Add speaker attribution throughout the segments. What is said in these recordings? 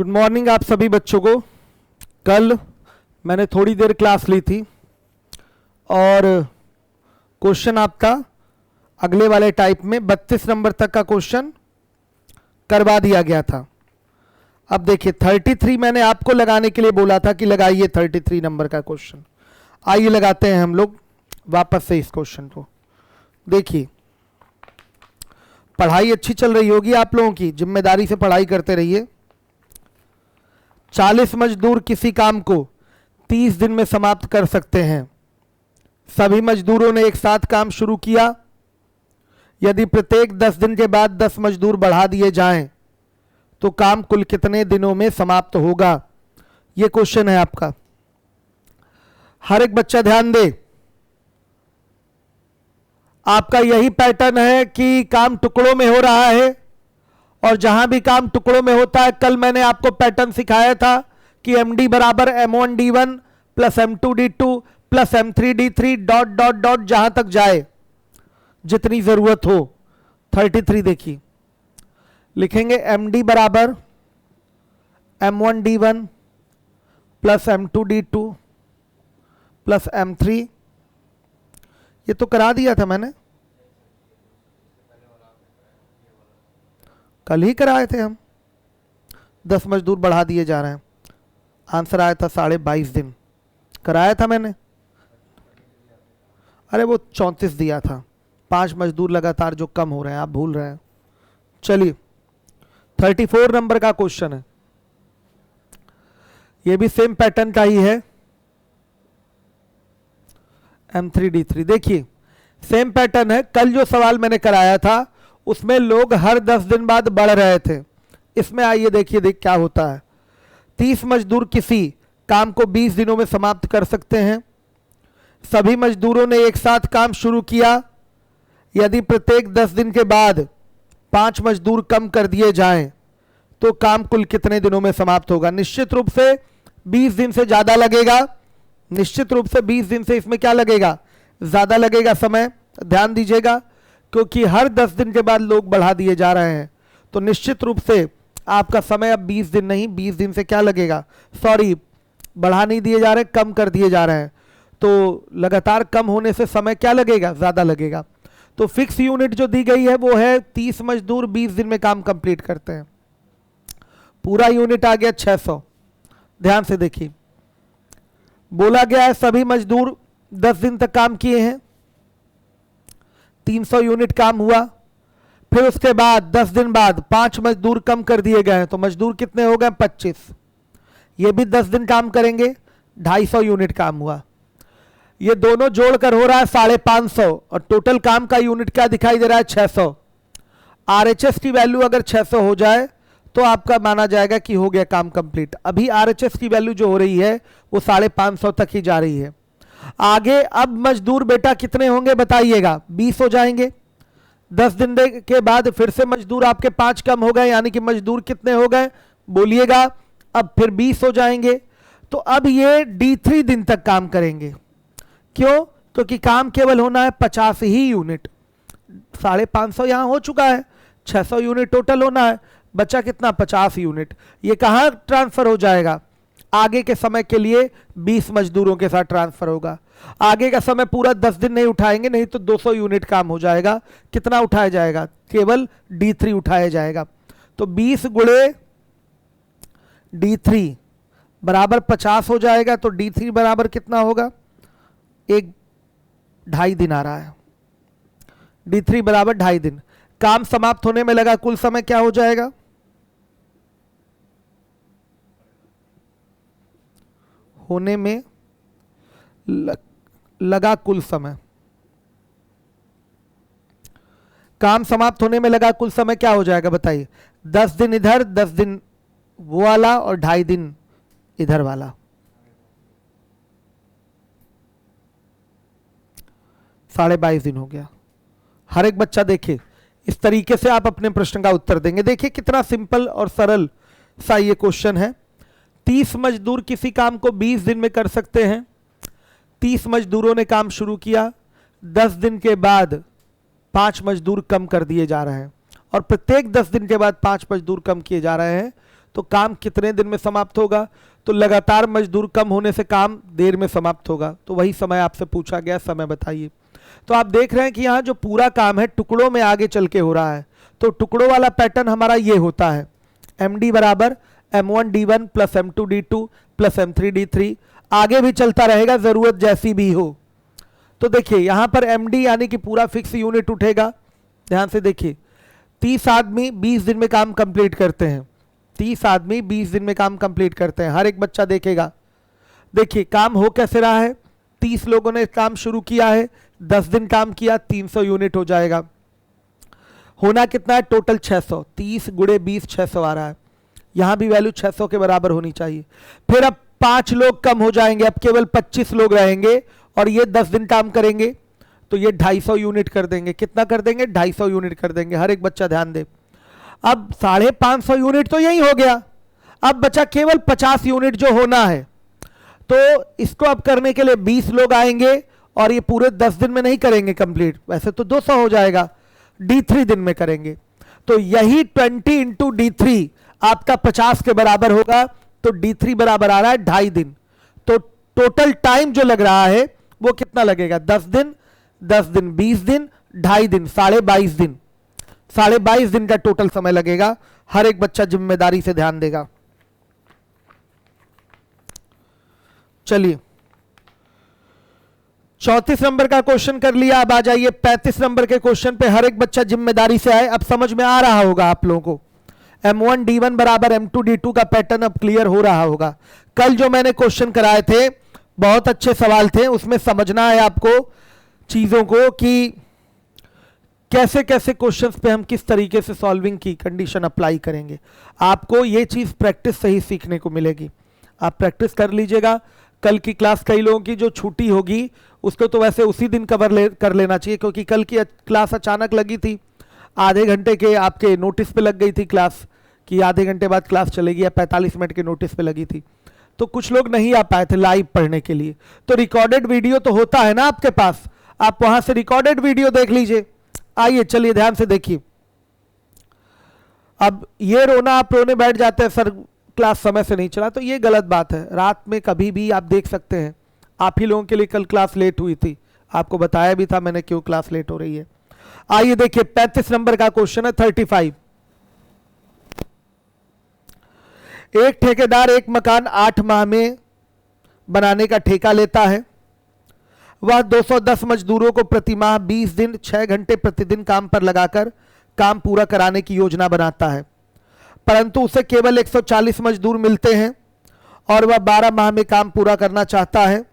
Speaker 1: Good morning आप सभी बच्चों को। कल मैंने थोड़ी देर क्लास ली थी और क्वेश्चन आपका अगले वाले टाइप में 32 नंबर तक का क्वेश्चन करवा दिया गया था। अब देखिए 33 मैंने आपको लगाने के लिए बोला था कि लगाइए 33 नंबर का क्वेश्चन। आइए लगाते हैं हम लोग वापस से इस क्वेश्चन को। देखिए पढ़ाई अच्छी चल रही होगी आप लोगों की, जिम्मेदारी से पढ़ाई करते रहिए। 40 मजदूर किसी काम को 30 दिन में समाप्त कर सकते हैं। सभी मजदूरों ने एक साथ काम शुरू किया। यदि प्रत्येक 10 दिन के बाद 10 मजदूर बढ़ा दिए जाएं तो काम कुल कितने दिनों में समाप्त होगा। यह क्वेश्चन है आपका। हर एक बच्चा ध्यान दे। आपका यही पैटर्न है कि काम टुकड़ों में हो रहा है और जहां भी काम टुकड़ों में होता है, कल मैंने आपको पैटर्न सिखाया था कि MD बराबर M1D1 plus M2D2 plus M3D3 dot dot dot जहां तक जाए जितनी जरूरत हो। 33 देखिए लिखेंगे MD बराबर M1D1 plus M2D2 plus M3। ये तो करा दिया था मैंने, कल ही कराए थे हम। 10 मजदूर बढ़ा दिए जा रहे हैं। आंसर आया था 22.5 दिन। कराया था मैंने। अरे वो 34 दिया था। 5 मजदूर लगातार जो कम हो रहे हैं, आप भूल रहे हैं। चलिए 34 नंबर का क्वेश्चन है। ये भी सेम पैटर्न का ही है। M3D3 देखिए सेम पैटर्न है। कल जो सवाल मैंने कराया था उसमें लोग हर 10 दिन बाद बढ़ रहे थे। इसमें आइए देखिए क्या होता है। 30 मजदूर किसी काम को 20 दिनों में समाप्त कर सकते हैं। सभी मजदूरों ने एक साथ काम शुरू किया। यदि प्रत्येक 10 दिन के बाद 5 मजदूर कम कर दिए जाएं तो काम कुल कितने दिनों में समाप्त होगा। निश्चित रूप से 20 दिन से ज्यादा लगेगा। निश्चित रूप से 20 दिन से इसमें क्या लगेगा, ज्यादा लगेगा समय। ध्यान दीजिएगा क्योंकि हर 10 दिन के बाद लोग बढ़ा दिए जा रहे हैं तो निश्चित रूप से आपका समय अब 20 दिन नहीं, 20 दिन से क्या लगेगा, सॉरी बढ़ा नहीं दिए जा रहे, कम कर दिए जा रहे हैं। तो लगातार कम होने से समय क्या लगेगा, ज्यादा लगेगा। तो फिक्स यूनिट जो दी गई है वो है 30 मजदूर 20 दिन में काम कंप्लीट करते हैं। पूरा यूनिट आ गया 600। ध्यान से देखिए बोला गया है सभी मजदूर 10 दिन तक काम किए हैं, 300 यूनिट काम हुआ। फिर उसके बाद 10 दिन बाद 5 मजदूर कम कर दिए गए हैं तो मजदूर कितने हो गए, 25। ये भी 10 दिन काम करेंगे, 250 यूनिट काम हुआ। ये दोनों जोड़कर हो रहा है 550 और टोटल काम का यूनिट क्या दिखाई दे रहा है, 600। RHS की वैल्यू अगर 600 हो जाए तो आपका माना जाएगा कि हो गया काम कंप्लीट। अभी RHS की वैल्यू जो हो रही है वो 550 तक ही जा रही है। आगे अब मजदूर बेटा कितने होंगे बताइएगा, 20 हो जाएंगे। 10 दिन के बाद फिर से मजदूर आपके 5 कम हो गए, यानी कि मजदूर कितने हो गए बोलिएगा, अब फिर 20 हो जाएंगे। तो अब ये D3 दिन तक काम करेंगे। क्यों, क्योंकि काम केवल होना है 50 ही यूनिट। 550 यहां हो चुका है, 600 यूनिट टोटल होना है, बचा कितना, 50 यूनिट। ये कहां ट्रांसफर हो जाएगा, आगे के समय के लिए 20 मजदूरों के साथ ट्रांसफर होगा। आगे का समय पूरा 10 दिन नहीं उठाएंगे, नहीं तो 200 यूनिट काम हो जाएगा। कितना उठाया जाएगा, केवल D3 उठाया जाएगा। तो 20 गुणे D3 बराबर 50 हो जाएगा। तो D3 बराबर कितना होगा, 2.5 दिन आ रहा है। D3 बराबर 2.5 दिन। काम समाप्त होने में लगा कुल समय क्या हो जाएगा, होने में लगा कुल समय, काम समाप्त होने में लगा कुल समय क्या हो जाएगा बताइए। 10 दिन इधर, 10 दिन वो वाला और 2.5 दिन इधर वाला, 22.5 दिन हो गया। हर एक बच्चा देखे इस तरीके से आप अपने प्रश्न का उत्तर देंगे। देखिए कितना सिंपल और सरल सा ये क्वेश्चन है। 30 मजदूर किसी काम को 20 दिन में कर सकते हैं। 30 मजदूरों ने काम शुरू किया, 10 दिन के बाद 5 मजदूर कम कर दिए जा रहे हैं और प्रत्येक 10 दिन के बाद 5 मजदूर कम किए जा रहे हैं। तो काम कितने दिन में समाप्त होगा? तो लगातार मजदूर कम होने से काम देर में समाप्त होगा। तो वही समय आपसे पूछा गया, समय बताइए। तो आप देख रहे हैं कि यहाँ जो पूरा काम है टुकड़ों में आगे चल के हो रहा है। तो टुकड़ों वाला पैटर्न हमारा ये होता है, MD बराबर M1D1 plus M2D2 plus M3D3, आगे भी चलता रहेगा जरूरत जैसी भी हो। तो देखिए यहाँ पर MD यानी कि पूरा फिक्स यूनिट उठेगा। ध्यान से देखिए, 30 आदमी 20 दिन में काम कंप्लीट करते हैं, 30 आदमी 20 दिन में काम कंप्लीट करते हैं। हर एक बच्चा देखेगा। देखिए काम हो कैसे रहा है, 30 लोगों ने काम शुरू किया है, 10 दिन काम किया, 300 यूनिट हो जाएगा। होना कितना है टोटल? 600। 30 गुणे 20 600 आ रहा है। यहां भी वैल्यू 600 के बराबर होनी चाहिए। फिर अब 5 लोग कम हो जाएंगे, अब केवल 25 लोग रहेंगे और ये 10 दिन काम करेंगे, तो ये 250 यूनिट कर देंगे। कितना कर देंगे? 250 यूनिट कर देंगे। हर एक बच्चा ध्यान दे। अब 550 यूनिट तो यही हो गया, अब बचा केवल 50 यूनिट जो होना है। तो इसको अब करने के लिए 20 लोग आएंगे और ये पूरे 10 दिन में नहीं करेंगे कंप्लीट, वैसे तो 200 हो जाएगा, D3 दिन में करेंगे। तो यही 20 इंटू D3 आपका 50 के बराबर होगा। तो D3 बराबर आ रहा है 2.5 दिन। तो टोटल टाइम जो लग रहा है वो कितना लगेगा? 10 दिन, 10 दिन 20 दिन, 2.5 दिन, 22.5 दिन, 22.5 दिन का टोटल समय लगेगा। हर एक बच्चा जिम्मेदारी से ध्यान देगा। चलिए 34 नंबर का क्वेश्चन कर लिया। अब आ जाइए 35 नंबर के क्वेश्चन पे। हर एक बच्चा जिम्मेदारी से आए। अब समझ में आ रहा होगा आप लोगों को, M1D1 बराबर M2D2 का पैटर्न अब क्लियर हो रहा होगा। कल जो मैंने क्वेश्चन कराए थे बहुत अच्छे सवाल थे, उसमें समझना है आपको चीजों को कि कैसे कैसे क्वेश्चंस पे हम किस तरीके से सॉल्विंग की कंडीशन अप्लाई करेंगे। आपको ये चीज प्रैक्टिस से ही सीखने को मिलेगी। आप प्रैक्टिस कर लीजिएगा। कल की क्लास कई लोगों की जो छुट्टी होगी उसको तो वैसे उसी दिन कर लेना चाहिए, क्योंकि कल की क्लास अचानक लगी थी। आधे घंटे के आपके नोटिस पे लग गई थी क्लास कि आधे घंटे बाद क्लास चलेगी, या 45 मिनट के नोटिस पे लगी थी। तो कुछ लोग नहीं आ पाए थे लाइव पढ़ने के लिए। तो रिकॉर्डेड वीडियो तो होता है ना आपके पास, आप वहां से रिकॉर्डेड वीडियो देख लीजिए। आइए चलिए ध्यान से देखिए। अब ये रोना, आप रोने बैठ जाते हैं सर क्लास समय से नहीं चला, तो ये गलत बात है। रात में कभी भी आप देख सकते हैं। आप ही लोगों के लिए कल क्लास लेट हुई थी, आपको बताया भी था मैंने क्यों क्लास लेट हो रही है। आइए देखिए 35 नंबर का क्वेश्चन है 35। एक ठेकेदार एक मकान 8 माह में बनाने का ठेका लेता है। वह 210 मजदूरों को प्रति माह 20 दिन 6 घंटे प्रतिदिन काम पर लगाकर काम पूरा कराने की योजना बनाता है, परंतु उसे केवल 140 मजदूर मिलते हैं और वह 12 माह में काम पूरा करना चाहता है।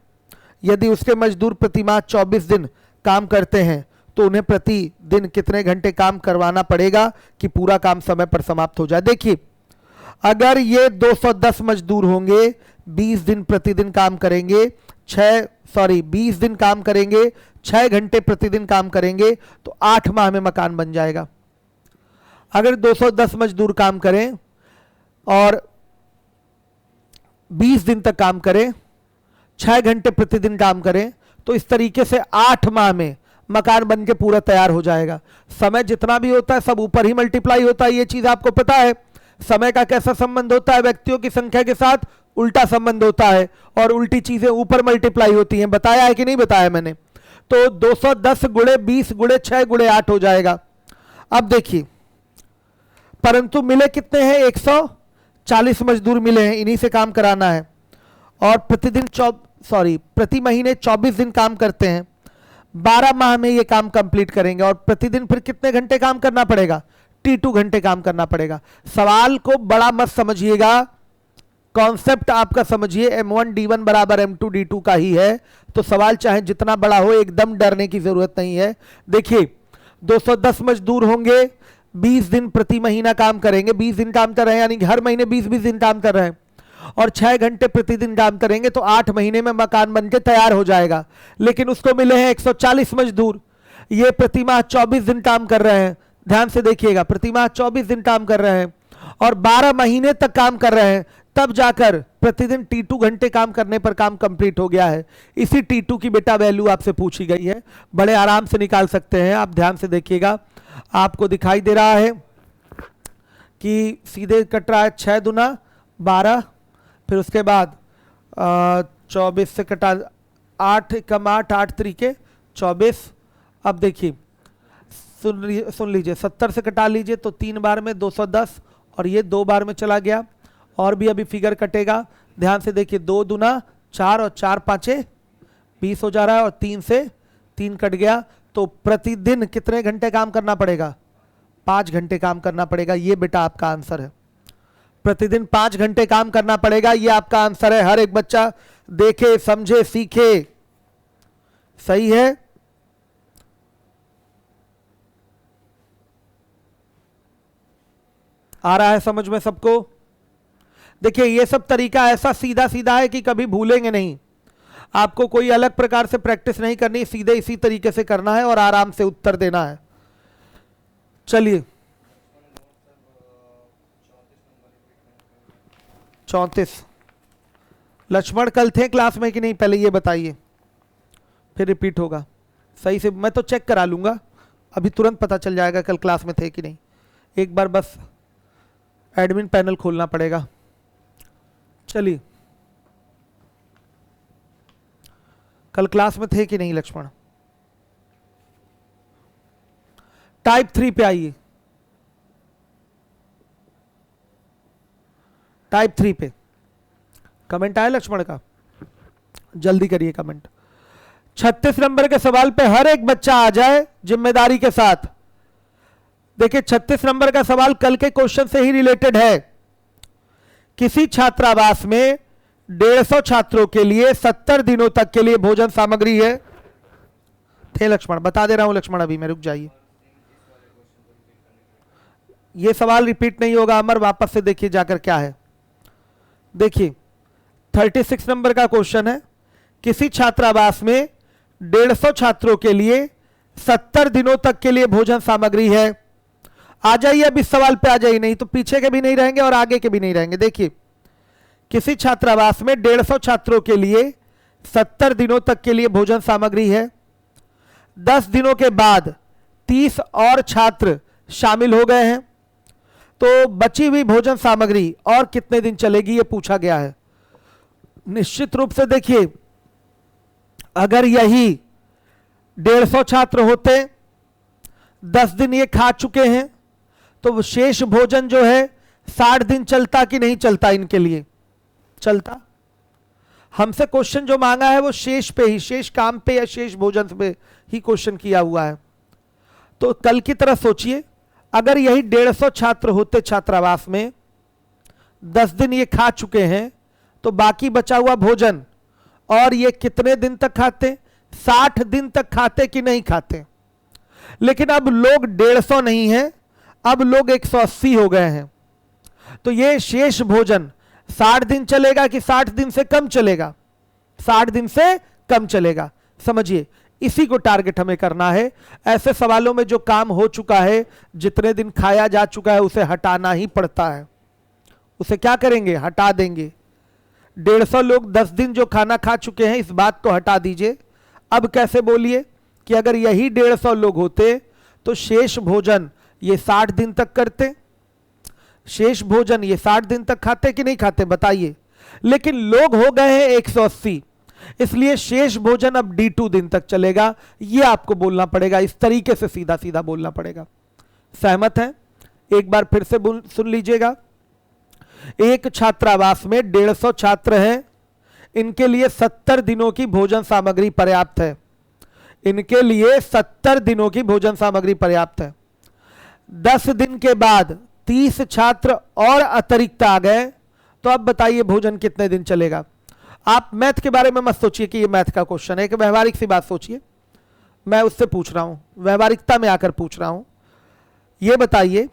Speaker 1: यदि उसके मजदूर प्रति माह 24 दिन काम करते हैं तो उन्हें प्रति दिन कितने घंटे काम करवाना पड़ेगा कि पूरा काम समय पर समाप्त हो जाए? देखिए अगर ये 210 मजदूर होंगे, 20 दिन प्रतिदिन काम करेंगे, 20 दिन काम करेंगे, 6 घंटे प्रतिदिन काम करेंगे, तो 8 माह में मकान बन जाएगा। अगर 210 मजदूर काम करें और 20 दिन तक काम करें, 6 घंटे प्रतिदिन काम करें, तो इस तरीके से 8 माह में मकान बन के पूरा तैयार हो जाएगा। समय जितना भी होता है सब ऊपर ही मल्टीप्लाई होता है, ये चीज आपको पता है। समय का कैसा संबंध होता है? व्यक्तियों की संख्या के साथ उल्टा संबंध होता है और उल्टी चीजें ऊपर मल्टीप्लाई होती हैं। बताया है कि नहीं बताया मैंने? तो 210 गुणे 20 गुणे 6 गुणे 8 हो जाएगा। अब देखिए, परंतु मिले कितने हैं? 140 मजदूर मिले हैं, इन्हीं से काम कराना है और प्रति महीने 24 दिन काम करते हैं। 12 माह में ये काम कंप्लीट करेंगे और प्रतिदिन फिर कितने घंटे काम करना पड़ेगा? T2 घंटे काम करना पड़ेगा। सवाल को बड़ा मत समझिएगा, कॉन्सेप्ट आपका समझिए। M1D1 बराबर M2D2 का ही है, तो सवाल चाहे जितना बड़ा हो एकदम डरने की जरूरत नहीं है। देखिए 210 मजदूर होंगे, 20 दिन प्रति महीना काम करेंगे, 20 दिन काम कर रहे हैं यानी कि हर महीने 20-20 दिन काम कर रहे हैं और 6 घंटे प्रतिदिन काम करेंगे, तो 8 महीने में मकान बनके तैयार हो जाएगा। लेकिन उसको मिले हैं 140 मजदूर, ये प्रति माह 24 दिन काम कर रहे हैं। ध्यान से देखिएगा, प्रति माह 24 दिन काम कर रहे हैं और 12 महीने तक काम कर रहे हैं, तब जाकर प्रतिदिन T2 घंटे काम करने पर काम कंप्लीट हो गया है। इसी T2 की बेटा वैल्यू आपसे पूछी गई है, बड़े आराम से निकाल सकते हैं आप। ध्यान से देखिएगा, आपको दिखाई दे रहा है कि सीधे कट रहा है 6 दूना 12, फिर उसके बाद 24 से कटा 8 कम 8 8 तरीके 24। अब देखिए सुन लीजिए 70 से कटा लीजिए तो 3 बार में 210 और ये 2 बार में चला गया। और भी अभी फिगर कटेगा, ध्यान से देखिए 2 दूना 4 और 4 पाँचे 20 हो जा रहा है और 3 से 3 कट गया। तो प्रतिदिन कितने घंटे काम करना पड़ेगा? 5 घंटे काम करना पड़ेगा। ये बेटा आपका आंसर है, प्रतिदिन 5 घंटे काम करना पड़ेगा। ये आपका आंसर है। हर एक बच्चा देखे, समझे, सीखे। सही है। आ रहा है समझ में सबको? देखिए ये सब तरीका ऐसा सीधा सीधा है कि कभी भूलेंगे नहीं। आपको कोई अलग प्रकार से प्रैक्टिस नहीं करनी, सीधे इसी तरीके से करना है और आराम से उत्तर देना है। चलिए 34 लक्ष्मण कल थे क्लास में कि नहीं, पहले ये बताइए, फिर रिपीट होगा। सही से मैं तो चेक करा लूंगा, अभी तुरंत पता चल जाएगा कल क्लास में थे कि नहीं। एक बार बस एडमिन पैनल खोलना पड़ेगा। चलिए कल क्लास में थे कि नहीं लक्ष्मण? टाइप 3 पे आइए, टाइप 3 पे कमेंट आया लक्ष्मण का, जल्दी करिए कमेंट। 36 नंबर के सवाल पे हर एक बच्चा आ जाए जिम्मेदारी के साथ। देखिए 36 नंबर का सवाल कल के क्वेश्चन से ही रिलेटेड है। किसी छात्रावास में 150 छात्रों के लिए 70 दिनों तक के लिए भोजन सामग्री है। थे लक्ष्मण, बता दे रहा हूं लक्ष्मण, अभी मैं रुक जाइए। ये सवाल रिपीट नहीं होगा अमर, वापस से देखिए जाकर क्या है। देखिए 36 नंबर का क्वेश्चन है, किसी छात्रावास में 150 छात्रों के लिए 70 दिनों तक के लिए भोजन सामग्री है। आ जाइए अब इस सवाल पे आ जाइए, नहीं तो पीछे के भी नहीं रहेंगे और आगे के भी नहीं रहेंगे। देखिए किसी छात्रावास में 150 छात्रों के लिए 70 दिनों तक के लिए भोजन सामग्री है। 10 दिनों के बाद 30 और छात्र शामिल हो गए हैं, तो बची हुई भोजन सामग्री और कितने दिन चलेगी ये पूछा गया है। निश्चित रूप से देखिए अगर यही 150 छात्र होते, 10 दिन ये खा चुके हैं, तो शेष भोजन जो है 60 दिन चलता कि नहीं चलता? इनके लिए चलता। हमसे क्वेश्चन जो मांगा है वो शेष पे ही, शेष काम पे या शेष भोजन पे ही क्वेश्चन किया हुआ है। तो कल की तरह सोचिए, अगर यही 150 छात्र होते छात्रावास में, 10 दिन ये खा चुके हैं, तो बाकी बचा हुआ भोजन और ये कितने दिन तक खाते? 60 दिन तक खाते कि नहीं खाते? लेकिन अब लोग 150 नहीं है, अब लोग 180 हो गए हैं, तो ये शेष भोजन 60 दिन चलेगा कि 60 दिन से कम चलेगा? 60 दिन से कम चलेगा। समझिए इसी को टारगेट हमें करना है। ऐसे सवालों में जो काम हो चुका है, जितने दिन खाया जा चुका है, उसे हटाना ही पड़ता है। उसे क्या करेंगे? हटा देंगे। 150 लोग 10 दिन जो खाना खा चुके हैं, इस बात को हटा दीजिए। अब कैसे बोलिए कि अगर यही 150 लोग होते तो शेष भोजन ये 60 दिन तक करते, शेष भोजन ये 60 दिन तक खाते कि नहीं खाते बताइए? लेकिन लोग हो गए हैं 180, इसलिए शेष भोजन अब D2 दिन तक चलेगा। ये आपको बोलना पड़ेगा, इस तरीके से सीधा सीधा बोलना पड़ेगा। सहमत हैं? एक बार फिर से सुन लीजिएगा। एक छात्रावास में 150 छात्र हैं, इनके लिए 70 दिनों की भोजन सामग्री पर्याप्त है। इनके लिए 70 दिनों की भोजन सामग्री पर्याप्त है। 10 दिन के बाद 30 छात्र और अतिरिक्त आ गए, तो अब बताइए भोजन कितने दिन चलेगा? आप मैथ के बारे में मत सोचिए कि ये मैथ का क्वेश्चन है, एक व्यवहारिक सी बात सोचिए। मैं उससे पूछ रहा हूं, व्यवहारिकता में आकर पूछ रहा हूं। ये बताइए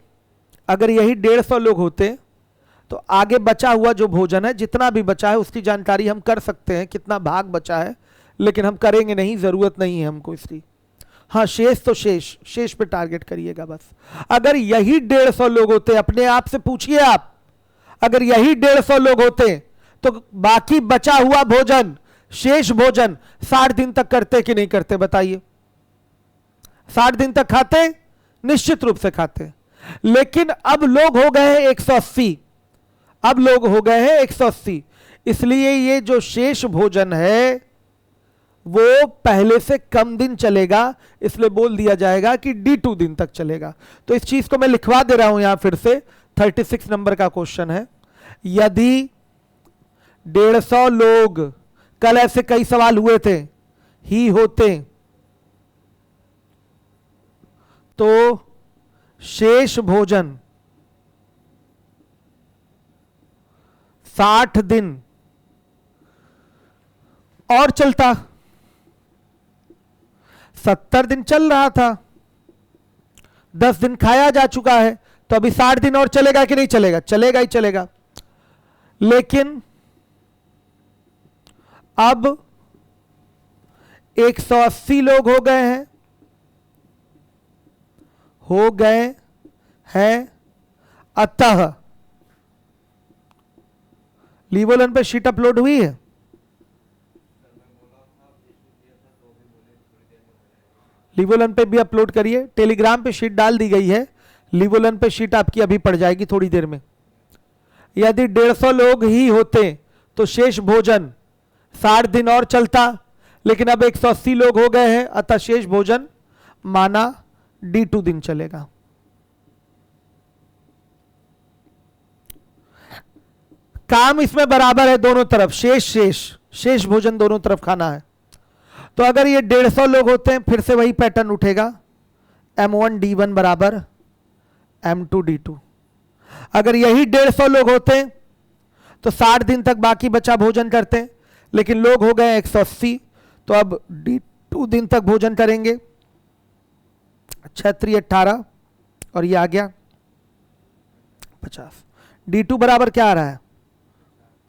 Speaker 1: अगर यही 150 लोग होते तो आगे बचा हुआ जो भोजन है, जितना भी बचा है, उसकी जानकारी हम कर सकते हैं, कितना भाग बचा है, लेकिन हम करेंगे नहीं, जरूरत नहीं है हमको इसकी। हाँ शेष तो शेष पे टारगेट करिएगा बस। अगर यही 150 लोग होते, अपने आप से पूछिए आप, अगर यही 150 लोग होते तो बाकी बचा हुआ भोजन, शेष भोजन 60 दिन तक करते कि नहीं करते बताइए? 60 दिन तक खाते? निश्चित रूप से खाते। लेकिन अब लोग हो गए हैं 180, अब लोग हो गए हैं 180, इसलिए ये जो शेष भोजन है वो पहले से कम दिन चलेगा, इसलिए बोल दिया जाएगा कि D2 दिन तक चलेगा। तो इस चीज को मैं लिखवा दे रहा हूं यहां फिर से, 36 नंबर का क्वेश्चन है। यदि 150 लोग, कल ऐसे कई सवाल हुए थे, ही होते तो शेष भोजन 60 दिन और चलता। 70 दिन चल रहा था, 10 दिन खाया जा चुका है, तो अभी 60 दिन और चलेगा कि नहीं चलेगा? चलेगा ही चलेगा। लेकिन अब 180 लोग हो गए हैं, अतः लीवोलन पे शीट अपलोड हुई है? लीवोलन पे भी अपलोड करिए, टेलीग्राम पे शीट डाल दी गई है, लीवोलन पे शीट आपकी अभी पड़ जाएगी थोड़ी देर में। यदि 150 लोग ही होते तो शेष भोजन 60 दिन और चलता, लेकिन अब 180 लोग हो गए हैं, अतः शेष भोजन माना D2 दिन चलेगा। काम इसमें बराबर है दोनों तरफ, शेष भोजन दोनों तरफ खाना है। तो अगर ये 150 लोग होते हैं, फिर से वही पैटर्न उठेगा, M1D1 बराबर M2D2। अगर यही 150 लोग होते हैं तो 60 दिन तक बाकी बचा भोजन करते हैं, लेकिन लोग हो गए 180, तो अब D2 दिन तक भोजन करेंगे। 6 18 और ये आ गया 50। D2 बराबर क्या आ रहा है?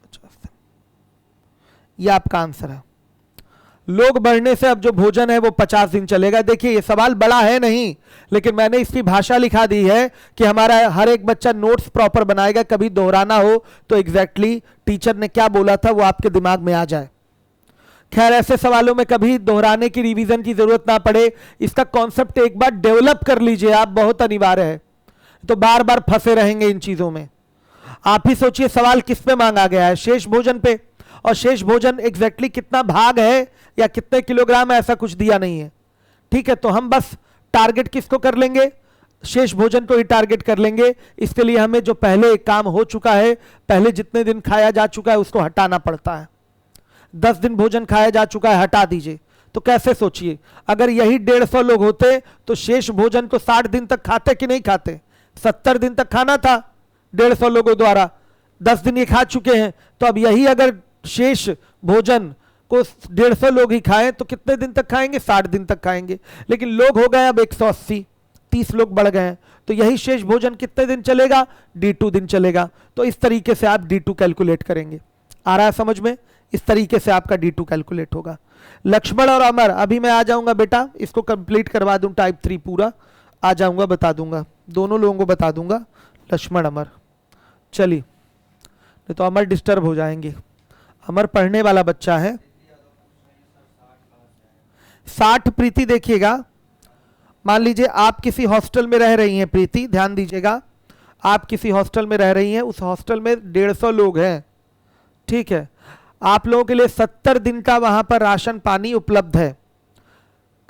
Speaker 1: 50। ये आपका आंसर है। लोग बढ़ने से अब जो भोजन है वो 50 दिन चलेगा। देखिए ये सवाल बड़ा है नहीं, लेकिन मैंने इसकी भाषा लिखा दी है कि हमारा हर एक बच्चा नोट्स प्रॉपर बनाएगा, कभी दोहराना हो तो एग्जैक्टली टीचर ने क्या बोला था वो आपके दिमाग में आ जाए। खैर ऐसे सवालों में कभी दोहराने की, रिवीजन की जरूरत ना पड़े, इसका कॉन्सेप्ट एक बार डेवलप कर लीजिए आप, बहुत अनिवार्य है, तो बार बार फंसे रहेंगे इन चीजों में। आप ही सोचिए सवाल किस पे मांगा गया है? शेष भोजन पे, और शेष भोजन एग्जैक्टली कितना भाग है या कितने किलोग्राम है ऐसा कुछ दिया नहीं है। ठीक है, तो हम बस टारगेट किसको कर लेंगे? शेष भोजन को ही टारगेट कर लेंगे। इसके लिए हमें जो पहले काम हो चुका है, पहले जितने दिन खाया जा चुका है उसको हटाना पड़ता है। 10 दिन भोजन खाया जा चुका है, हटा दीजिए। तो कैसे सोचिए, अगर यही 150 लोग होते तो शेष भोजन को 60 दिन तक खाते कि नहीं खाते? 70 दिन तक खाना था 150 लोगों द्वारा, 10 दिन ये खा चुके हैं, तो अब यही अगर शेष भोजन को 150 लोग ही खाएं तो कितने दिन तक खाएंगे? 60 दिन तक खाएंगे। लेकिन लोग हो गए अब 180, 30 लोग बढ़ गए हैं, तो यही शेष भोजन कितने दिन चलेगा? D2 दिन चलेगा। तो इस तरीके से आप D2 कैलकुलेट करेंगे। आ रहा है समझ में? इस तरीके से आपका D2 कैलकुलेट होगा। लक्ष्मण और अमर, अभी मैं आ जाऊंगा बेटा, इसको कंप्लीट करवा दूं, टाइप 3 पूरा आ जाऊंगा, बता दूंगा, दोनों लोगों को बता दूंगा, लक्ष्मण अमर। चलिए, नहीं तो अमर डिस्टर्ब हो जाएंगे। अमर पढ़ने वाला बच्चा है। 60 प्रीति देखिएगा, मान लीजिए आप किसी हॉस्टल में रह रही हैं प्रीति, ध्यान दीजिएगा, आप किसी हॉस्टल में रह रही हैं, उस हॉस्टल में 150 लोग हैं। ठीक है, आप लोगों के लिए 70 दिन का वहां पर राशन पानी उपलब्ध है।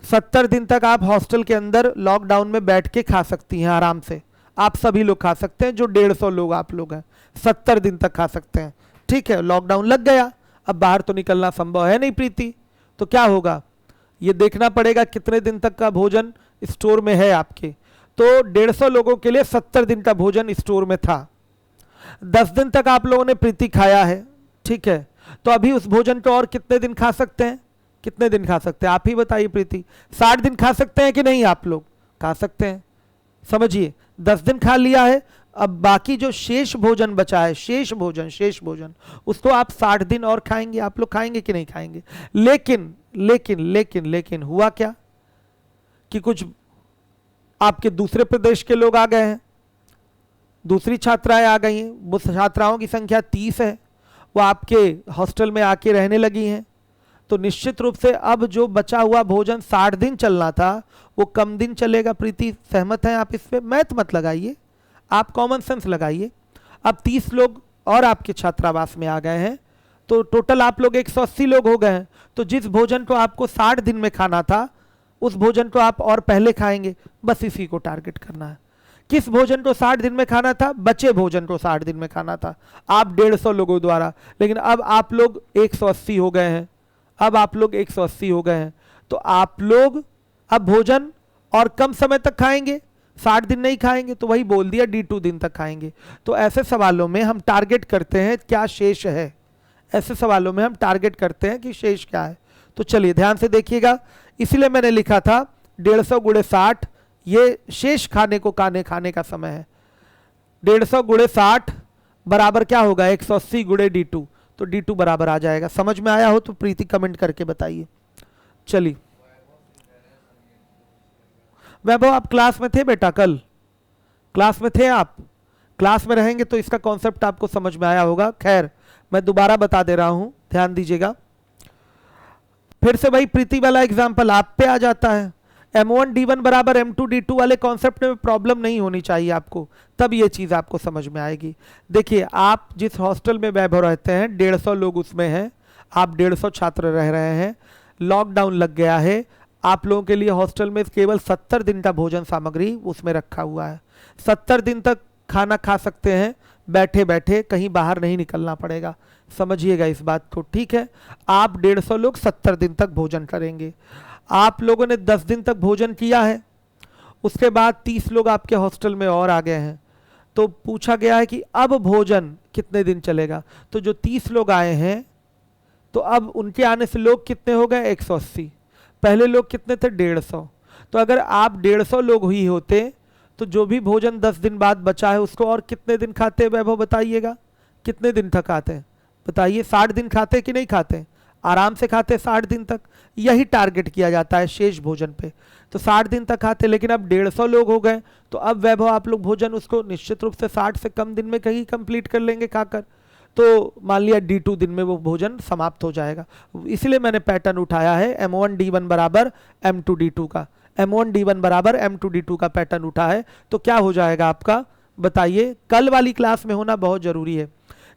Speaker 1: 70 दिन तक आप हॉस्टल के अंदर लॉकडाउन में बैठ के खा सकती हैं आराम से। आप सभी लोग खा सकते हैं, जो 150 लोग आप लोग हैं, 70 दिन तक खा सकते हैं। ठीक है, लॉकडाउन लग गया, अब बाहर तो निकलना संभव है नहीं प्रीति, तो क्या होगा? ये देखना पड़ेगा कितने दिन तक का भोजन स्टोर में है आपके। तो 150 लोगों के लिए 70 दिन का भोजन स्टोर में था। 10 दिन तक आप लोगों ने प्रीति खाया है। ठीक है, तो अभी उस भोजन को और कितने दिन खा सकते हैं? कितने दिन खा सकते हैं आप ही बताइए प्रीति? 60 दिन खा सकते हैं कि नहीं? आप लोग खा सकते हैं। समझिए, 10 दिन खा लिया है, अब बाकी जो शेष भोजन बचा है, शेष भोजन उसको आप 60 दिन और खाएंगे। आप लोग खाएंगे कि नहीं खाएंगे? लेकिन लेकिन लेकिन लेकिन हुआ क्या कि कुछ आपके दूसरे प्रदेश के लोग आ गए हैं, दूसरी छात्राएं आ गई हैं, वो छात्राओं की संख्या 30 है, वो आपके हॉस्टल में आके रहने लगी हैं। तो निश्चित रूप से अब जो बचा हुआ भोजन 60 दिन चलना था वो कम दिन चलेगा। प्रीति सहमत हैं आप इस पे? मैथ मत लगाइए, आप कॉमन सेंस लगाइए। अब 30 लोग और आपके छात्रावास में आ गए हैं, तो टोटल आप लोग 180 लोग हो गए हैं। तो जिस भोजन को आपको 60 दिन में खाना था उस भोजन को आप और पहले खाएंगे, बस इसी को टारगेट करना है। किस भोजन को 60 दिन में खाना था? बचे भोजन को 60 दिन में खाना था आप 150 लोगों द्वारा, लेकिन अब आप लोग 180 हो गए हैं। अब आप लोग 180 हो गए हैं, तो आप लोग अब भोजन और कम समय तक खाएंगे, 60 दिन नहीं खाएंगे, तो वही बोल दिया D2 दिन तक खाएंगे। तो ऐसे सवालों में हम टारगेट करते हैं क्या शेष है, ऐसे सवालों में हम टारगेट करते हैं कि शेष क्या है। तो चलिए ध्यान से देखिएगा, इसलिए मैंने लिखा था 150 गुणे 60, ये शेष खाने को खाने का समय है। 150 गुणे 60 बराबर क्या होगा? 180 गुणे D2, तो D2 बराबर आ जाएगा। समझ में आया हो तो प्रीति कमेंट करके बताइए। चलिए वैभव, आप क्लास में थे बेटा? कल क्लास में थे आप? क्लास में रहेंगे तो इसका कॉन्सेप्ट आपको समझ में आया होगा। खैर मैं दोबारा बता दे रहा हूं, ध्यान दीजिएगा। फिर से वही प्रीति वाला एग्जांपल आप पे आ जाता है। M1 D1 बराबर M2 D2 वाले कॉन्सेप्ट में प्रॉब्लम नहीं होनी चाहिए आपको, तब ये चीज आपको समझ में आएगी। देखिए आप जिस हॉस्टल में वैभव रहते हैं 150 लोग उसमें हैं, आप 150 छात्र रह रहे हैं, लॉकडाउन लग गया है, आप लोगों के लिए हॉस्टल में केवल 70 दिन का भोजन सामग्री उसमें रखा हुआ है। 70 दिन तक खाना खा सकते हैं बैठे बैठे, कहीं बाहर नहीं निकलना पड़ेगा। समझिएगा इस बात को, ठीक है? आप 150 लोग 70 दिन तक भोजन करेंगे। आप लोगों ने 10 दिन तक भोजन किया है, उसके बाद 30 लोग आपके हॉस्टल में और आ गए हैं, तो पूछा गया है कि अब भोजन कितने दिन चलेगा। तो जो 30 लोग आए हैं तो अब उनके आने से लोग कितने हो गए? 180। पहले लोग कितने थे? 150। तो अगर आप 150 लोग ही होते तो जो भी भोजन 10 दिन बाद बचा है उसको और कितने दिन खाते हैं वैभव बताइएगा? कितने दिन तक खाते हैं बताइए? 60 दिन खाते कि नहीं खाते? आराम से खाते 60 दिन तक। यही टारगेट किया जाता है शेष भोजन पे, तो 60 दिन तक खाते। लेकिन अब 150 लोग हो गए, तो अब वैभव आप लोग भोजन उसको निश्चित रूप से 60 से कम दिन में कहीं कंप्लीट कर लेंगे खाकर। तो मान लिया D2 दिन में वो भोजन समाप्त हो जाएगा। इसलिए मैंने पैटर्न उठाया है M1 D1 बराबर M2 D2 का। M1 D1 बराबर M2 D2 का पैटर्न उठा है, तो क्या हो जाएगा आपका बताइए? कल वाली क्लास में होना बहुत जरूरी है।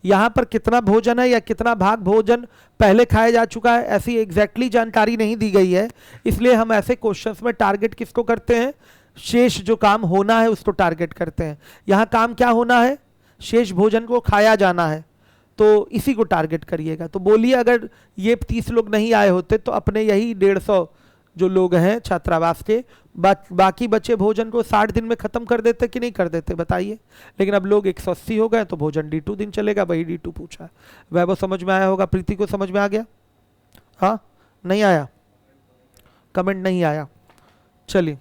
Speaker 1: यहाँ पर कितना भोजन है या कितना भाग भोजन पहले खाया जा चुका है ऐसी एग्जैक्टली जानकारी नहीं दी गई है, इसलिए हम ऐसे क्वेश्चंस में टारगेट किसको करते हैं? शेष जो काम होना है उसको टारगेट करते हैं। यहाँ काम क्या होना है? शेष भोजन को खाया जाना है, तो इसी को टारगेट करिएगा। तो बोलिए अगर ये 30 लोग नहीं आए होते तो अपने यही 150 जो लोग हैं छात्रावास के बाकी बचे भोजन को 60 दिन में खत्म कर देते कि नहीं कर देते बताइए? लेकिन अब लोग 180 हो गए तो भोजन D2 दिन चलेगा, वही D2 पूछा है। वैभव समझ में आया होगा? प्रीति को समझ में आ गया? हाँ नहीं आया? कमेंट नहीं आया? चलिए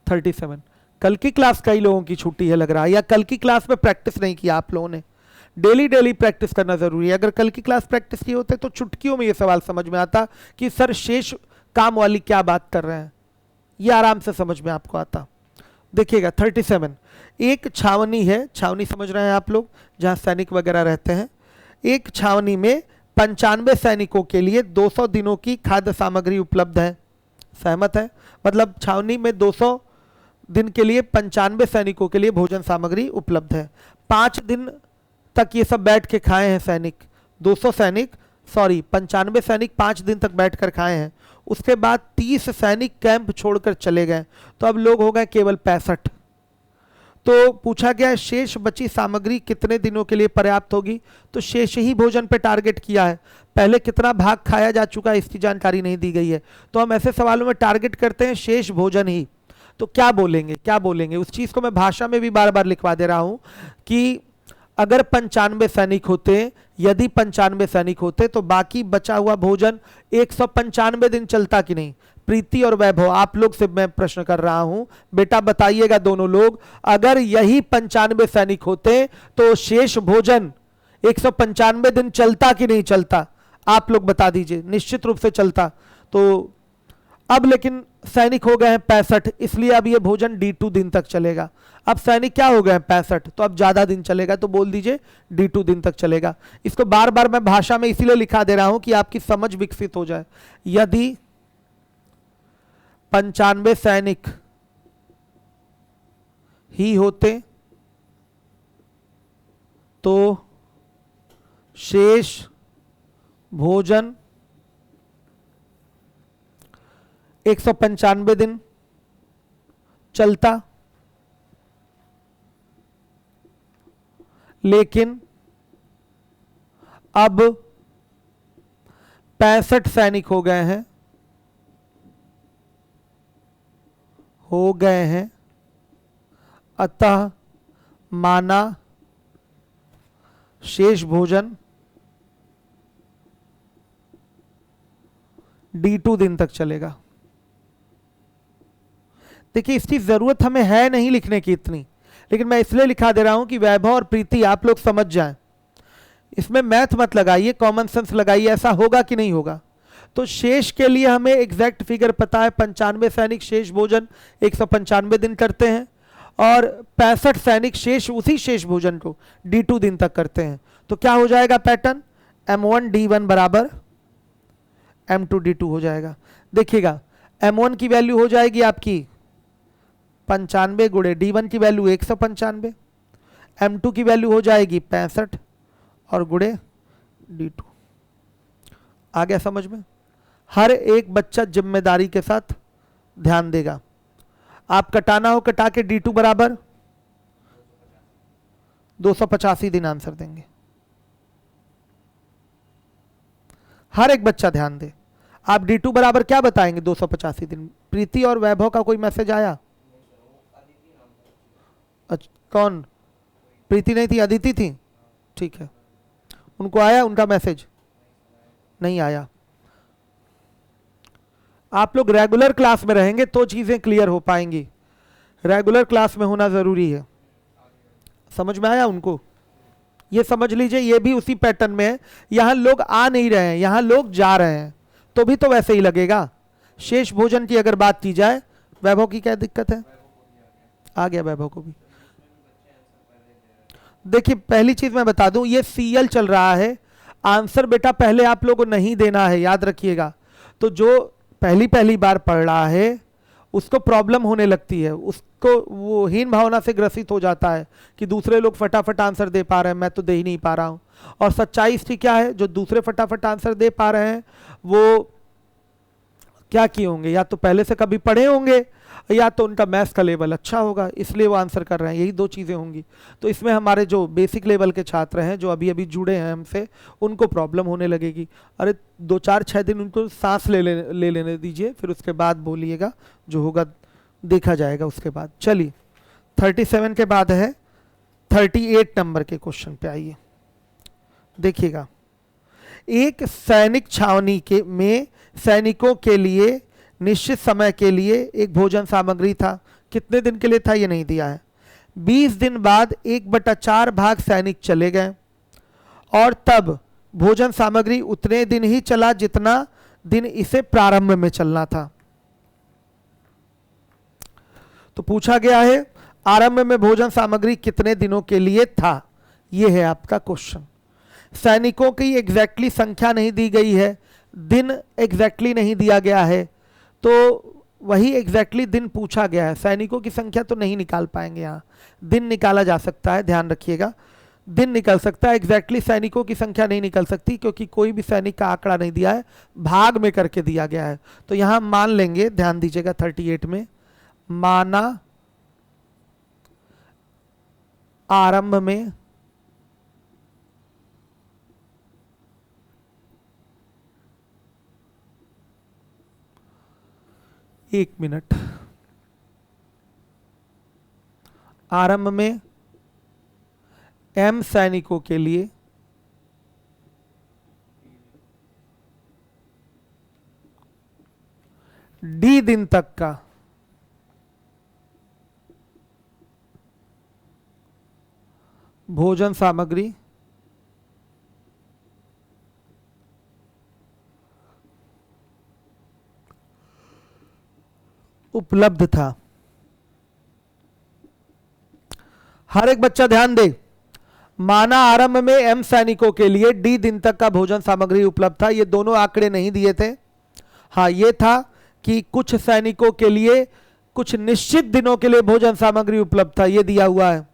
Speaker 1: 37 कल की क्लास कई लोगों की छुट्टी है लग रहा है, या कल की क्लास में प्रैक्टिस नहीं किया आप लोगों ने। डेली प्रैक्टिस करना जरूरी है। अगर कल की क्लास प्रैक्टिस की होते तो चुटकियों में ये सवाल समझ में आता कि सर शेष काम वाली क्या बात कर रहे हैं, ये आराम से समझ में आपको आता। देखिएगा 37, एक छावनी है, छावनी समझ रहे हैं आप लोग, जहां सैनिक वगैरह रहते हैं। एक छावनी में 95 सैनिकों के लिए 200 दिनों की खाद्य सामग्री उपलब्ध है। सहमत है? मतलब छावनी में 200 दिन के लिए 95 सैनिकों के लिए भोजन सामग्री उपलब्ध है। 5 दिन तक ये सब बैठ के खाए हैं सैनिक, 200 सैनिक, सॉरी 95 सैनिक 5 दिन तक बैठकर खाए हैं। उसके बाद 30 सैनिक कैंप छोड़कर चले गए, तो अब लोग हो गए केवल 65। तो पूछा गया शेष बची सामग्री कितने दिनों के लिए पर्याप्त होगी? तो शेष ही भोजन पे टारगेट किया है। पहले कितना भाग खाया जा चुका है इसकी जानकारी नहीं दी गई है, तो हम ऐसे सवालों में टारगेट करते हैं शेष भोजन ही। तो क्या बोलेंगे, क्या बोलेंगे उस चीज को मैं भाषा में भी बार बार लिखवा दे रहा हूं कि अगर 95 सैनिक होते, यदि 95 सैनिक होते तो बाकी बचा हुआ भोजन 195 दिन चलता कि नहीं? प्रीति और वैभव आप लोग से मैं प्रश्न कर रहा हूं, बेटा बताइएगा दोनों लोग, अगर यही 95 सैनिक होते तो शेष भोजन 195 दिन चलता कि नहीं चलता? आप लोग बता दीजिए। निश्चित रूप से चलता। तो अब लेकिन सैनिक हो गए हैं 65, इसलिए अब ये भोजन D2 दिन तक चलेगा। अब सैनिक क्या हो गए हैं 65, तो अब ज्यादा दिन चलेगा, तो बोल दीजिए D2 दिन तक चलेगा। इसको बार बार मैं भाषा में इसीलिए लिखा दे रहा हूं कि आपकी समझ विकसित हो जाए। यदि 95 सैनिक ही होते तो शेष भोजन 195 दिन चलता, लेकिन अब 65 सैनिक हो गए हैं, अतः माना शेष भोजन D2 दिन तक चलेगा। देखिए इसकी जरूरत हमें है नहीं लिखने की इतनी, लेकिन मैं इसलिए लिखा दे रहा हूं कि वैभव और प्रीति आप लोग समझ जाएं। इसमें मैथ मत लगाइए, कॉमन सेंस लगाइए, ऐसा होगा कि नहीं होगा। तो शेष के लिए हमें एग्जैक्ट फिगर पता है, 95 सैनिक शेष भोजन 195 दिन करते हैं, और 65 सैनिक शेष उसी शेष भोजन को D2 दिन तक करते हैं। तो क्या हो जाएगा पैटर्न, M1 D1 बराबर M2 D2 हो जाएगा। देखिएगा M1 की वैल्यू हो जाएगी आपकी 95 गुणे D1 की वैल्यू 195, M2 की वैल्यू हो जाएगी 65 और गुणे D2। आ गया समझ में? हर एक बच्चा जिम्मेदारी के साथ ध्यान देगा। आप कटाना हो कटा के D2 बराबर 285 दिन आंसर देंगे। हर एक बच्चा ध्यान दे। आप D2 बराबर क्या बताएंगे 285 दिन। प्रीति और वैभव का कोई मैसेज आया? कौन? प्रीति नहीं थी, अदिति थी, ठीक है। उनको आया उनका मैसेज? नहीं आया। आप लोग रेगुलर क्लास में रहेंगे तो चीजें क्लियर हो पाएंगी। रेगुलर क्लास में होना जरूरी है। समझ में आया उनको? ये समझ लीजिए ये भी उसी पैटर्न में है। यहां लोग आ नहीं रहे हैं, यहां लोग जा रहे हैं, तो भी तो वैसे ही लगेगा। शेष भोजन की अगर बात की जाए, वैभव की क्या दिक्कत है? आ गया वैभव को भी। देखिए पहली चीज मैं बता दूं, ये सीएल चल रहा है, आंसर बेटा पहले आप लोगों को नहीं देना है, याद रखिएगा। तो जो पहली पहली बार पढ़ रहा है उसको प्रॉब्लम होने लगती है, उसको वो हीन भावना से ग्रसित हो जाता है कि दूसरे लोग फटाफट आंसर दे पा रहे हैं, मैं तो दे ही नहीं पा रहा हूं। और सच्चाई इसकी क्या है, जो दूसरे फटाफट आंसर दे पा रहे हैं वो क्या किए होंगे, या तो पहले से कभी पढ़े होंगे या तो उनका मैथ्स का लेवल अच्छा होगा, इसलिए वो आंसर कर रहे हैं। यही दो चीज़ें होंगी। तो इसमें हमारे जो बेसिक लेवल के छात्र हैं, जो अभी अभी जुड़े हैं हमसे, उनको प्रॉब्लम होने लगेगी। अरे 2-4-6 दिन उनको सांस ले लेने दीजिए, फिर उसके बाद बोलिएगा, जो होगा देखा जाएगा उसके बाद। चलिए 37 के बाद है 38 नंबर के क्वेश्चन पे आइए। देखिएगा, एक सैनिक छावनी के में सैनिकों के लिए निश्चित समय के लिए एक भोजन सामग्री था। कितने दिन के लिए था ये नहीं दिया है। 20 दिन बाद 1/4 भाग सैनिक चले गए और तब भोजन सामग्री उतने दिन ही चला जितना दिन इसे प्रारंभ में चलना था। तो पूछा गया है आरंभ में भोजन सामग्री कितने दिनों के लिए था, ये है आपका क्वेश्चन। सैनिकों की एग्जैक्टली संख्या नहीं दी गई है, दिन एग्जैक्टली नहीं दिया गया है, तो वही एग्जैक्टली दिन पूछा गया है। सैनिकों की संख्या तो नहीं निकाल पाएंगे, यहाँ दिन निकाला जा सकता है, ध्यान रखिएगा, दिन निकल सकता है। एग्जैक्टली सैनिकों की संख्या नहीं निकल सकती, क्योंकि कोई भी सैनिक का आंकड़ा नहीं दिया है, भाग में करके दिया गया है। तो यहां मान लेंगे, ध्यान दीजिएगा 38 में, माना आरंभ में एक मिनट, आरंभ में M सैनिकों के लिए D दिन तक का भोजन सामग्री उपलब्ध था। हर एक बच्चा ध्यान दे, माना आरंभ में m सैनिकों के लिए d दिन तक का भोजन सामग्री उपलब्ध था। ये दोनों आंकड़े नहीं दिए थे। हाँ, ये था कि कुछ सैनिकों के लिए कुछ निश्चित दिनों के लिए भोजन सामग्री उपलब्ध था, ये दिया हुआ है,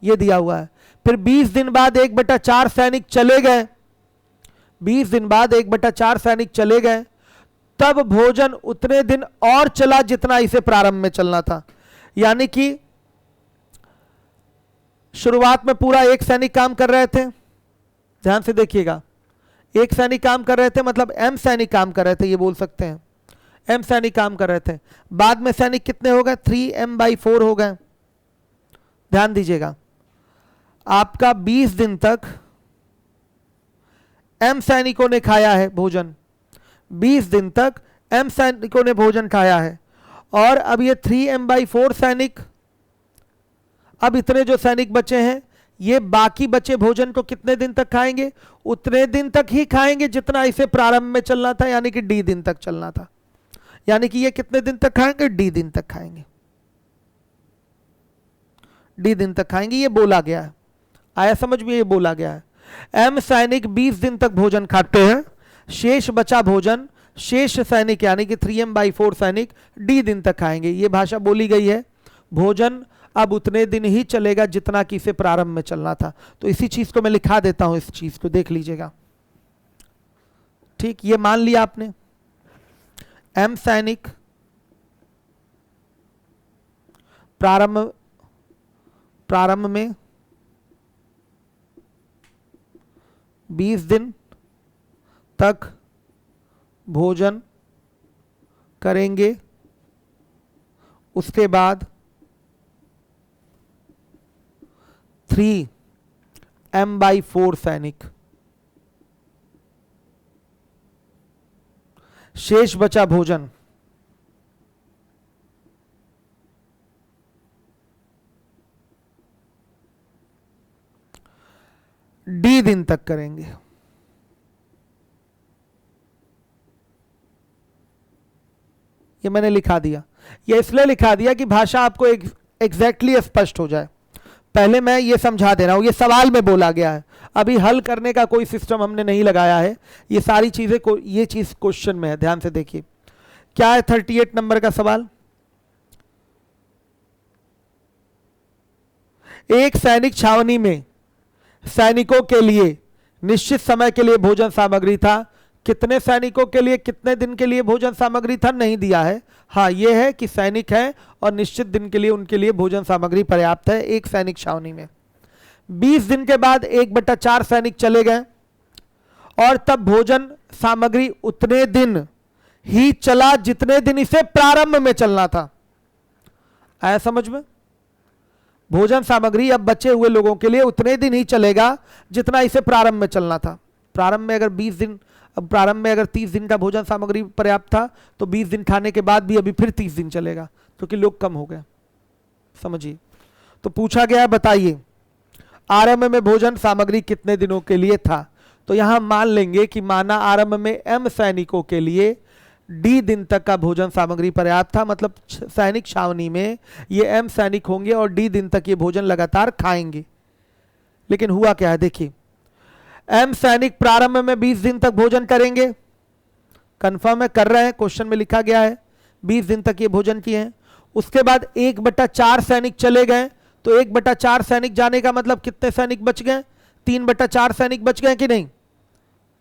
Speaker 1: ये दिया हुआ है। फिर 20 दिन बाद 1/4 सैनिक चले गए, 20 दिन बाद 1/4 सैनिक चले गए, तब भोजन उतने दिन और चला जितना इसे प्रारंभ में चलना था। यानी कि शुरुआत में पूरा एक सैनिक काम कर रहे थे, ध्यान से देखिएगा, एक सैनिक काम कर रहे थे, मतलब m सैनिक काम कर रहे थे, ये बोल सकते हैं m सैनिक काम कर रहे थे। बाद में सैनिक कितने हो गए? 3m/4 हो गए। ध्यान दीजिएगा, आपका 20 दिन तक m सैनिकों ने खाया है भोजन, 20 दिन तक m सैनिकों ने भोजन खाया है, और अब ये 3m/4 सैनिक, अब इतने जो सैनिक बचे हैं ये बाकी बचे भोजन को कितने दिन तक खाएंगे? उतने दिन तक ही खाएंगे जितना इसे प्रारंभ में चलना था, यानी कि d दिन तक चलना था। यानी कि ये कितने दिन तक खाएंगे? d दिन तक खाएंगे, d दिन तक खाएंगे, ये बोला गया है। आया समझ में? ये बोला गया है m सैनिक 20 दिन तक भोजन खाते हैं, शेष बचा भोजन शेष सैनिक यानी कि 3m/4 सैनिक d दिन तक खाएंगे। ये भाषा बोली गई है, भोजन अब उतने दिन ही चलेगा जितना कि इसे प्रारंभ में चलना था। तो इसी चीज को मैं लिखा देता हूं, इस चीज को देख लीजिएगा। ठीक, ये मान लिया आपने, m सैनिक प्रारंभ में 20 दिन तक भोजन करेंगे, उसके बाद 3m/4 सैनिक, शेष बचा भोजन d दिन तक करेंगे। ये मैंने लिखा दिया, ये इसलिए लिखा दिया कि भाषा आपको एग्जैक्टली स्पष्ट हो जाए। पहले मैं ये समझा दे रहा हूं, ये सवाल में बोला गया है, अभी हल करने का कोई सिस्टम हमने नहीं लगाया है। ये सारी चीजें ये चीज क्वेश्चन में है, ध्यान से देखिए। क्या है 38 नंबर का सवाल? एक सैनिक छावनी में सैनिकों के लिए निश्चित समय के लिए भोजन सामग्री था। कितने सैनिकों के लिए कितने दिन के लिए भोजन सामग्री था नहीं दिया है। हाँ, ये है कि सैनिक है और निश्चित दिन के लिए उनके लिए भोजन सामग्री पर्याप्त है एक सैनिक छावनी में। 20 दिन के बाद 1/4 सैनिक चले गए और तब भोजन सामग्री उतने दिन ही चला जितने दिन इसे प्रारंभ में चलना था। आया समझ में? भोजन सामग्री अब बचे हुए लोगों के लिए उतने दिन ही चलेगा जितना इसे प्रारंभ में चलना था। प्रारंभ में अगर 20 दिन, अब प्रारंभ में अगर 30 दिन का भोजन सामग्री पर्याप्त था तो 20 दिन खाने के बाद भी अभी फिर 30 दिन चलेगा, क्योंकि लोग कम हो गए। समझिए, तो पूछा गया बताइए आरंभ में भोजन सामग्री कितने दिनों के लिए था। तो यहां मान लेंगे कि माना आरंभ में m सैनिकों के लिए d दिन तक का भोजन सामग्री पर्याप्त था, मतलब सैनिक छावनी में ये m सैनिक होंगे और d दिन तक ये भोजन लगातार खाएंगे। लेकिन हुआ क्या है देखिए, m सैनिक प्रारंभ में 20 दिन तक भोजन करेंगे, कंफर्म है, कर रहे हैं, क्वेश्चन में लिखा गया है 20 दिन तक ये भोजन किए हैं। उसके बाद 1/4 सैनिक चले गए, तो 1/4 सैनिक जाने का मतलब कितने सैनिक बच गए? 3/4 सैनिक बच गए कि नहीं,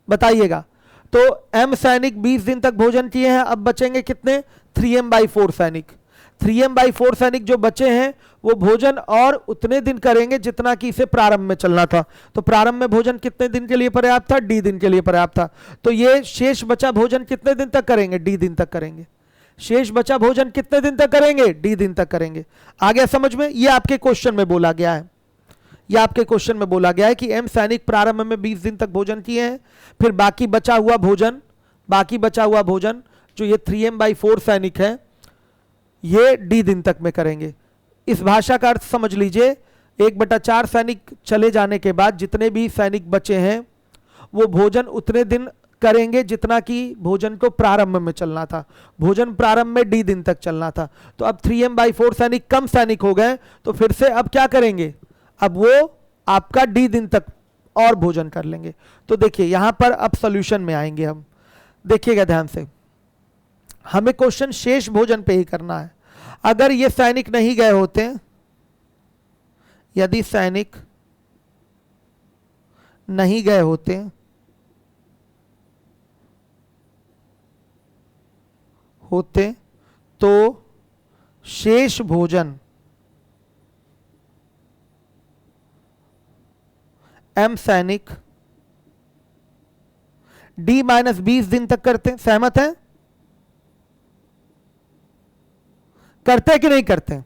Speaker 1: बताइएगा। तो m सैनिक 20 दिन तक भोजन किए हैं, अब बचेंगे कितने? 3m/4 सैनिक। 3m/4 सैनिक जो बचे हैं वो भोजन और उतने दिन करेंगे जितना कि इसे प्रारंभ में चलना था। तो प्रारंभ में भोजन कितने दिन के लिए पर्याप्त था? d दिन के लिए पर्याप्त था। तो ये शेष बचा भोजन कितने दिन तक करेंगे? d दिन तक करेंगे। शेष बचा भोजन कितने दिन तक करेंगे? d दिन तक करेंगे। आ गया समझ में? ये आपके क्वेश्चन में बोला गया है, ये आपके क्वेश्चन में बोला गया है कि m सैनिक प्रारंभ में 20 दिन तक भोजन किए हैं, फिर बाकी बचा हुआ भोजन जो ये 3m/4 सैनिक है ये d दिन तक में करेंगे। इस भाषा का अर्थ समझ लीजिए, 1/4 सैनिक चले जाने के बाद जितने भी सैनिक बचे हैं वो भोजन उतने दिन करेंगे जितना कि भोजन को प्रारंभ में चलना था। भोजन प्रारंभ में डी दिन तक चलना था, तो अब 3m/4 सैनिक कम सैनिक हो गए, तो फिर से अब क्या करेंगे, अब वो आपका डी दिन तक और भोजन कर लेंगे। तो देखिए यहां पर अब सॉल्यूशन में आएंगे हम, देखिएगा ध्यान से, हमें क्वेश्चन शेष भोजन पे ही करना है। अगर ये सैनिक नहीं गए होते, यदि सैनिक नहीं गए होते तो शेष भोजन m सैनिक D-20 दिन तक करते। सहमत हैं? करते कि नहीं करते?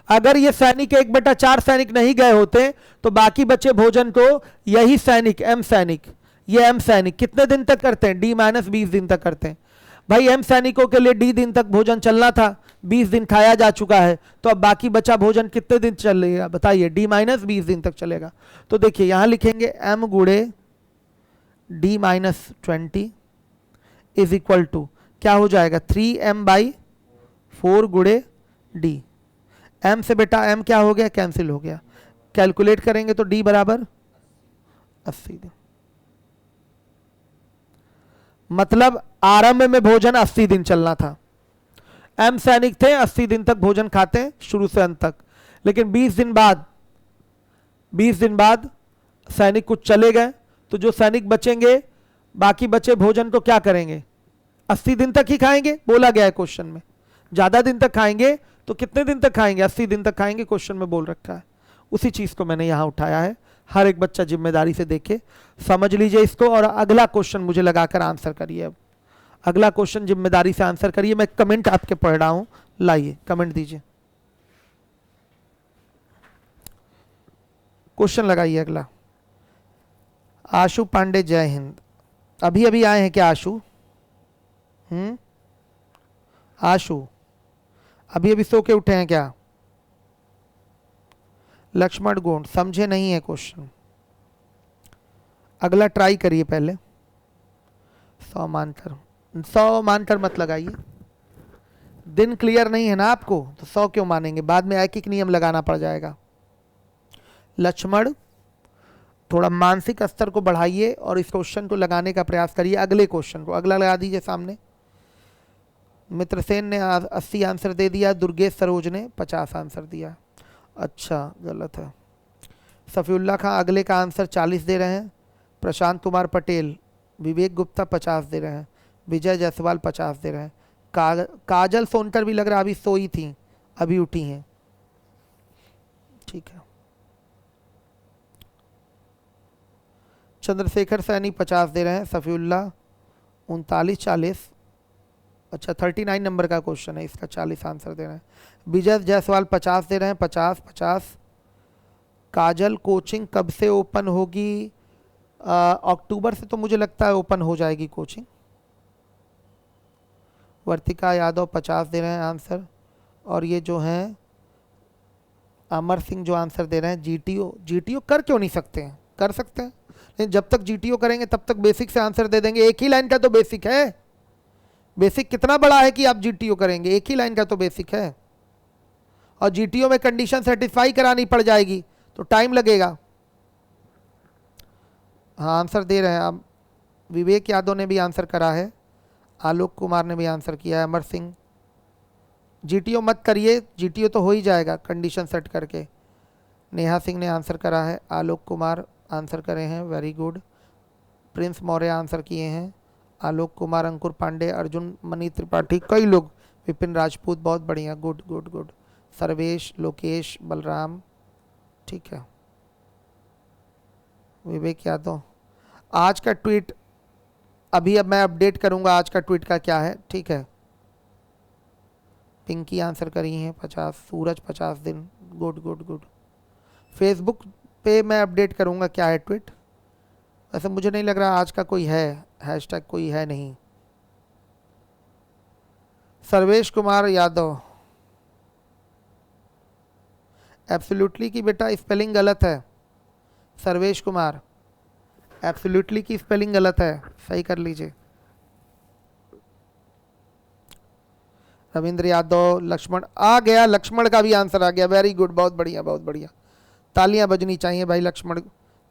Speaker 1: अगर ये सैनिक 1/4 सैनिक नहीं गए होते तो बाकी बचे भोजन को यही सैनिक m सैनिक, ये m सैनिक कितने दिन तक करते हैं? D-20 दिन तक करते हैं। भाई m सैनिकों के लिए d दिन तक भोजन चलना था, 20 दिन खाया जा चुका है, तो अब बाकी बचा भोजन कितने दिन चलेगा बताइए? D-20 दिन तक चलेगा। तो देखिए यहां लिखेंगे m गुणे D-20 इज इक्वल टू क्या हो जाएगा? 3m/4 गुणे d। m से बेटा m क्या हो गया? कैंसिल हो गया। कैलकुलेट करेंगे तो d बराबर 80 दिन। मतलब आरंभ में भोजन 80 दिन चलना था। m सैनिक थे, 80 दिन तक भोजन खाते शुरू से अंत तक, लेकिन 20 दिन बाद सैनिक कुछ चले गए, तो जो सैनिक बचेंगे बाकी बचे भोजन को क्या करेंगे? 80 दिन तक ही खाएंगे, बोला गया है क्वेश्चन में। ज्यादा दिन तक खाएंगे तो कितने दिन तक खाएंगे? 80 दिन तक खाएंगे, क्वेश्चन में बोल रखा है। उसी चीज को मैंने यहां उठाया है। हर एक बच्चा जिम्मेदारी से देखे, समझ लीजिए इसको, और अगला क्वेश्चन मुझे लगाकर आंसर करिए। अब अगला क्वेश्चन जिम्मेदारी से आंसर करिए। मैं कमेंट आपके पढ़ रहा हूं, लाइए कमेंट दीजिए, क्वेश्चन लगाइए अगला। आशु पांडे, जय हिंद। अभी अभी आए हैं क्या आशु? आशु अभी अभी सो के उठे हैं क्या? लक्ष्मण गोंड, समझे नहीं है क्वेश्चन, अगला ट्राई करिए पहले। 100 मानकर मत लगाइए। दिन क्लियर नहीं है ना आपको, तो 100 क्यों मानेंगे? बाद में एक नियम लगाना पड़ जाएगा। लक्ष्मण थोड़ा मानसिक स्तर को बढ़ाइए और इस क्वेश्चन को लगाने का प्रयास करिए। अगले क्वेश्चन को अगला लगा दीजिए सामने। मित्रसेन ने 80 आंसर दे दिया, दुर्गेश सरोज ने 50 आंसर दिया। अच्छा, गलत है। सफीउल्लाह खां अगले का आंसर 40 दे रहे हैं। प्रशांत कुमार पटेल, विवेक गुप्ता 50 दे रहे हैं। विजय जायसवाल 50 दे रहे हैं। काजल सोनकर भी लग रहा अभी सोई थी, अभी उठी हैं। ठीक है। चंद्रशेखर सैनी 50 दे रहे हैं। सफीउल्लाह 39-40, अच्छा 39 नंबर का क्वेश्चन है, इसका 40 आंसर दे रहे हैं। विजय जायसवाल 50 दे रहे हैं। 50। काजल कोचिंग कब से ओपन होगी? अक्टूबर से तो मुझे लगता है ओपन हो जाएगी कोचिंग। वर्तिका यादव 50 दे रहे हैं आंसर। और ये जो हैं अमर सिंह जो आंसर दे रहे हैं, जीटीओ कर क्यों नहीं सकते हैं? कर सकते हैं, लेकिन जब तक जीटीओ करेंगे तब तक बेसिक से आंसर दे देंगे। एक ही लाइन का तो बेसिक है। बेसिक कितना बड़ा है कि आप जीटीओ करेंगे? एक ही लाइन का तो बेसिक है, और जीटीओ में कंडीशन सेटिस्फाई करानी पड़ जाएगी तो टाइम लगेगा। हाँ, आंसर दे रहे हैं आप। विवेक यादव ने भी आंसर करा है, आलोक कुमार ने भी आंसर किया है, अमर सिंह। जीटीओ मत करिए, जीटीओ तो हो ही जाएगा कंडीशन सेट करके। नेहा सिंह ने आंसर करा है, आलोक कुमार आंसर करे हैं, very good. Prince Maurya answer किए हैं, आलोक कुमार, अंकुर पांडे, अर्जुन मनी त्रिपाठी, कई लोग, विपिन राजपूत, बहुत बढ़िया, good good good. Sarvesh, Lokesh, Balram, ठीक है। विवेक यादव, आज का ट्वीट अभी अब मैं अपडेट करूंगा, आज का ट्वीट का क्या है, ठीक है। पिंकी आंसर करी हैं 50, सूरज 50 दिन, गुड गुड गुड। फेसबुक पे मैं अपडेट करूंगा क्या है ट्वीट। वैसे मुझे नहीं लग रहा आज का कोई है, हैशटैग कोई है नहीं। सर्वेश कुमार यादव, एब्सोल्युटली की बेटा स्पेलिंग गलत है। सर्वेश कुमार एब्सोल्युटली की स्पेलिंग गलत है, सही कर लीजिए। रविंद्र यादव, लक्ष्मण आ गया, लक्ष्मण का भी आंसर आ गया, वेरी गुड, बहुत बढ़िया बहुत बढ़िया, तालियां बजनी चाहिए भाई।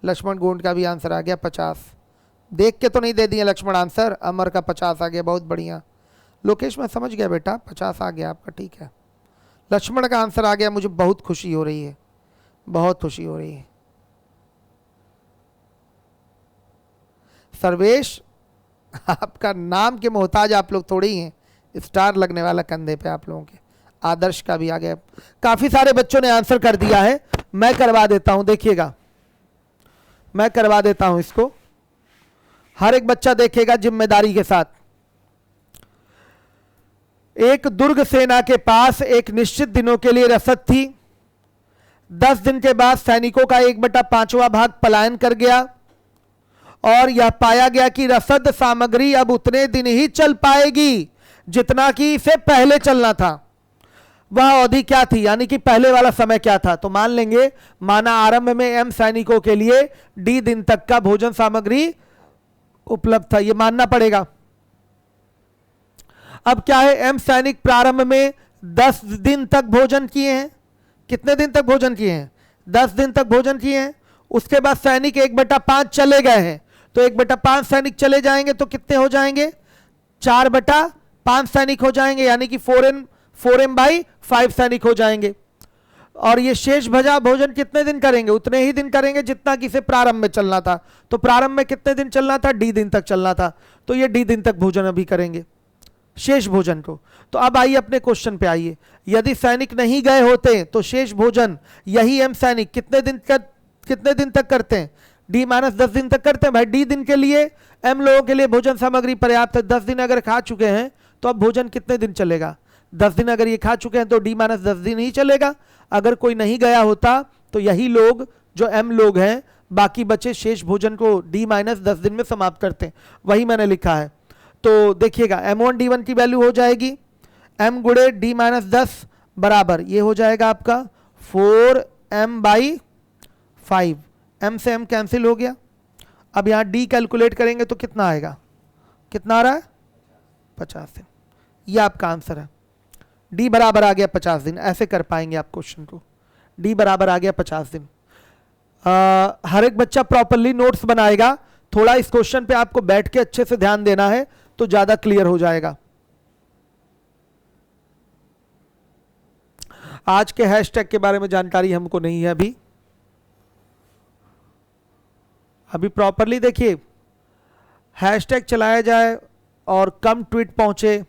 Speaker 1: लक्ष्मण गोंड का भी आंसर आ गया 50। देख के तो नहीं दे दिए लक्ष्मण आंसर, अमर का 50 आ गया, बहुत बढ़िया। लोकेश मैं समझ गया बेटा, 50 आ गया आपका, ठीक है। लक्ष्मण का आंसर आ गया, मुझे बहुत खुशी हो रही है, बहुत खुशी हो रही है। सर्वेश आपका नाम के मोहताज आप लोग थोड़ी हैं, स्टार लगने वाला कंधे पे आप लोगों के। आदर्श का भी आ गया, काफी सारे बच्चों ने आंसर कर दिया है। मैं करवा देता हूं, देखिएगा मैं करवा देता हूं इसको, हर एक बच्चा देखेगा जिम्मेदारी के साथ। एक दुर्ग सेना के पास एक निश्चित दिनों के लिए रसद थी। 10 दिन के बाद सैनिकों का 1/5वां भाग पलायन कर गया और यह पाया गया कि रसद सामग्री अब उतने दिन ही चल पाएगी जितना कि इसे पहले चलना था। वह अवधि क्या थी, यानी कि पहले वाला समय क्या था। तो मान लेंगे, माना आरंभ में एम सैनिकों के लिए डी दिन तक का भोजन सामग्री उपलब्ध था, यह मानना पड़ेगा। अब क्या है, एम सैनिक प्रारंभ में 10 दिन तक भोजन किए हैं। कितने दिन तक भोजन किए हैं? 10 दिन तक भोजन किए हैं। उसके बाद सैनिक 1/5 चले गए हैं, तो 1/5 सैनिक चले जाएंगे तो कितने हो जाएंगे? 4/5 सैनिक हो जाएंगे, यानी कि 4m/5 सैनिक हो जाएंगे। और ये शेष भजा भोजन कितने दिन करेंगे? उतने ही दिन करेंगे जितना कि इसे प्रारंभ में चलना था। तो प्रारंभ में कितने दिन चलना था? डी दिन तक चलना था, तो ये डी दिन तक भोजन अभी करेंगे शेष भोजन को। तो अब आइए अपने क्वेश्चन पे आइए, यदि सैनिक नहीं गए होते तो शेष भोजन यही एम सैनिक कितने दिन तक करते हैं? D-10 दिन तक करते हैं भाई। डी दिन के लिए एम लोगों के लिए भोजन सामग्री पर्याप्त है। 10 दिन अगर खा चुके हैं तो अब भोजन कितने दिन चलेगा? 10 दिन अगर ये खा चुके हैं तो D-10 दिन ही चलेगा। अगर कोई नहीं गया होता तो यही लोग जो एम लोग हैं बाकी बचे शेष भोजन को D-10 दिन में समाप्त करते हैं, वही मैंने लिखा है। तो देखिएगा M1 D1 की वैल्यू हो जाएगी m गुणे D-10 बराबर ये हो जाएगा आपका 4m/5। m से m कैंसिल हो गया। अब यहां d कैलकुलेट करेंगे तो कितना आएगा? कितना आ रहा है? 50 दिन। ये आपका आंसर है। d बराबर आ गया 50 दिन। ऐसे कर पाएंगे आप क्वेश्चन को, d बराबर आ गया 50 दिन। हर एक बच्चा प्रॉपरली नोट्स बनाएगा। थोड़ा इस क्वेश्चन पे आपको बैठ के अच्छे से ध्यान देना है तो ज्यादा क्लियर हो जाएगा। आज के हैशटैग के बारे में जानकारी हमको नहीं है अभी प्रॉपरली देखिए, हैशटैग चलाया जाए और कम ट्वीट पहुंचे।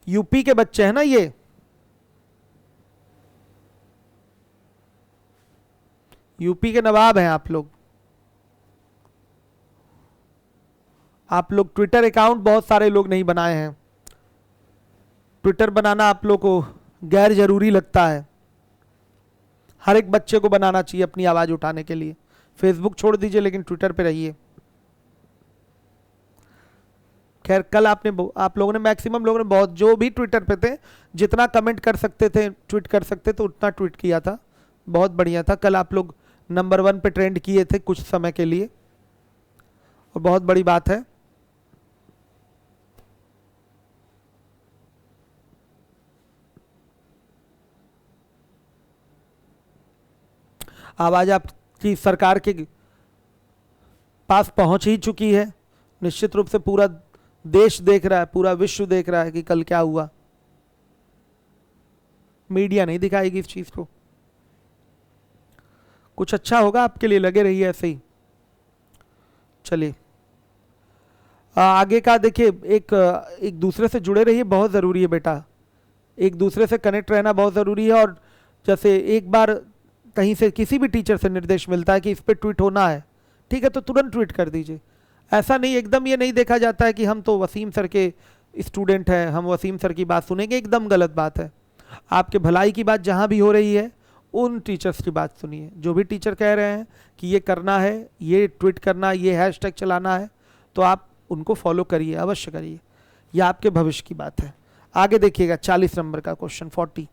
Speaker 1: यूपी के बच्चे हैं ना, ये यूपी के नवाब हैं आप लोग। ट्विटर अकाउंट बहुत सारे लोग नहीं बनाए हैं। ट्विटर बनाना आप लोग को गैर जरूरी लगता है। हर एक बच्चे को बनाना चाहिए अपनी आवाज उठाने के लिए। फेसबुक छोड़ दीजिए लेकिन ट्विटर पे रहिए। खैर कल आप लोगों ने मैक्सिमम लोगों ने बहुत जो भी ट्विटर पे थे जितना कमेंट कर सकते थे ट्वीट कर सकते थे उतना ट्वीट किया था, बहुत बढ़िया था। कल आप लोग नंबर 1 पे ट्रेंड किए थे कुछ समय के लिए और बहुत बड़ी बात है। आवाज आपकी सरकार के पास पहुंच ही चुकी है। निश्चित रूप से पूरा देश देख रहा है, पूरा विश्व देख रहा है कि कल क्या हुआ। मीडिया नहीं दिखाएगी इस चीज को। कुछ अच्छा होगा आपके लिए, लगे रहिए ऐसे ही। चलिए आगे का देखिए, एक दूसरे से जुड़े रहिए, बहुत जरूरी है बेटा। एक दूसरे से कनेक्ट रहना बहुत जरूरी है। और जैसे एक बार कहीं से किसी भी टीचर से निर्देश मिलता है कि इस पे ट्वीट होना है, ठीक है, तो तुरंत ट्वीट कर दीजिए। ऐसा नहीं, एकदम ये नहीं देखा जाता है कि हम तो वसीम सर के स्टूडेंट हैं, हम वसीम सर की बात सुनेंगे, एकदम गलत बात है। आपके भलाई की बात जहां भी हो रही है उन टीचर्स की बात सुनिए। जो भी टीचर कह रहे हैं कि ये करना है, ये ट्वीट करना, ये हैशटैग चलाना है, तो आप उनको फॉलो करिए, अवश्य करिए। यह आपके भविष्य की बात है। आगे देखिएगा 40 नंबर का क्वेश्चन 40।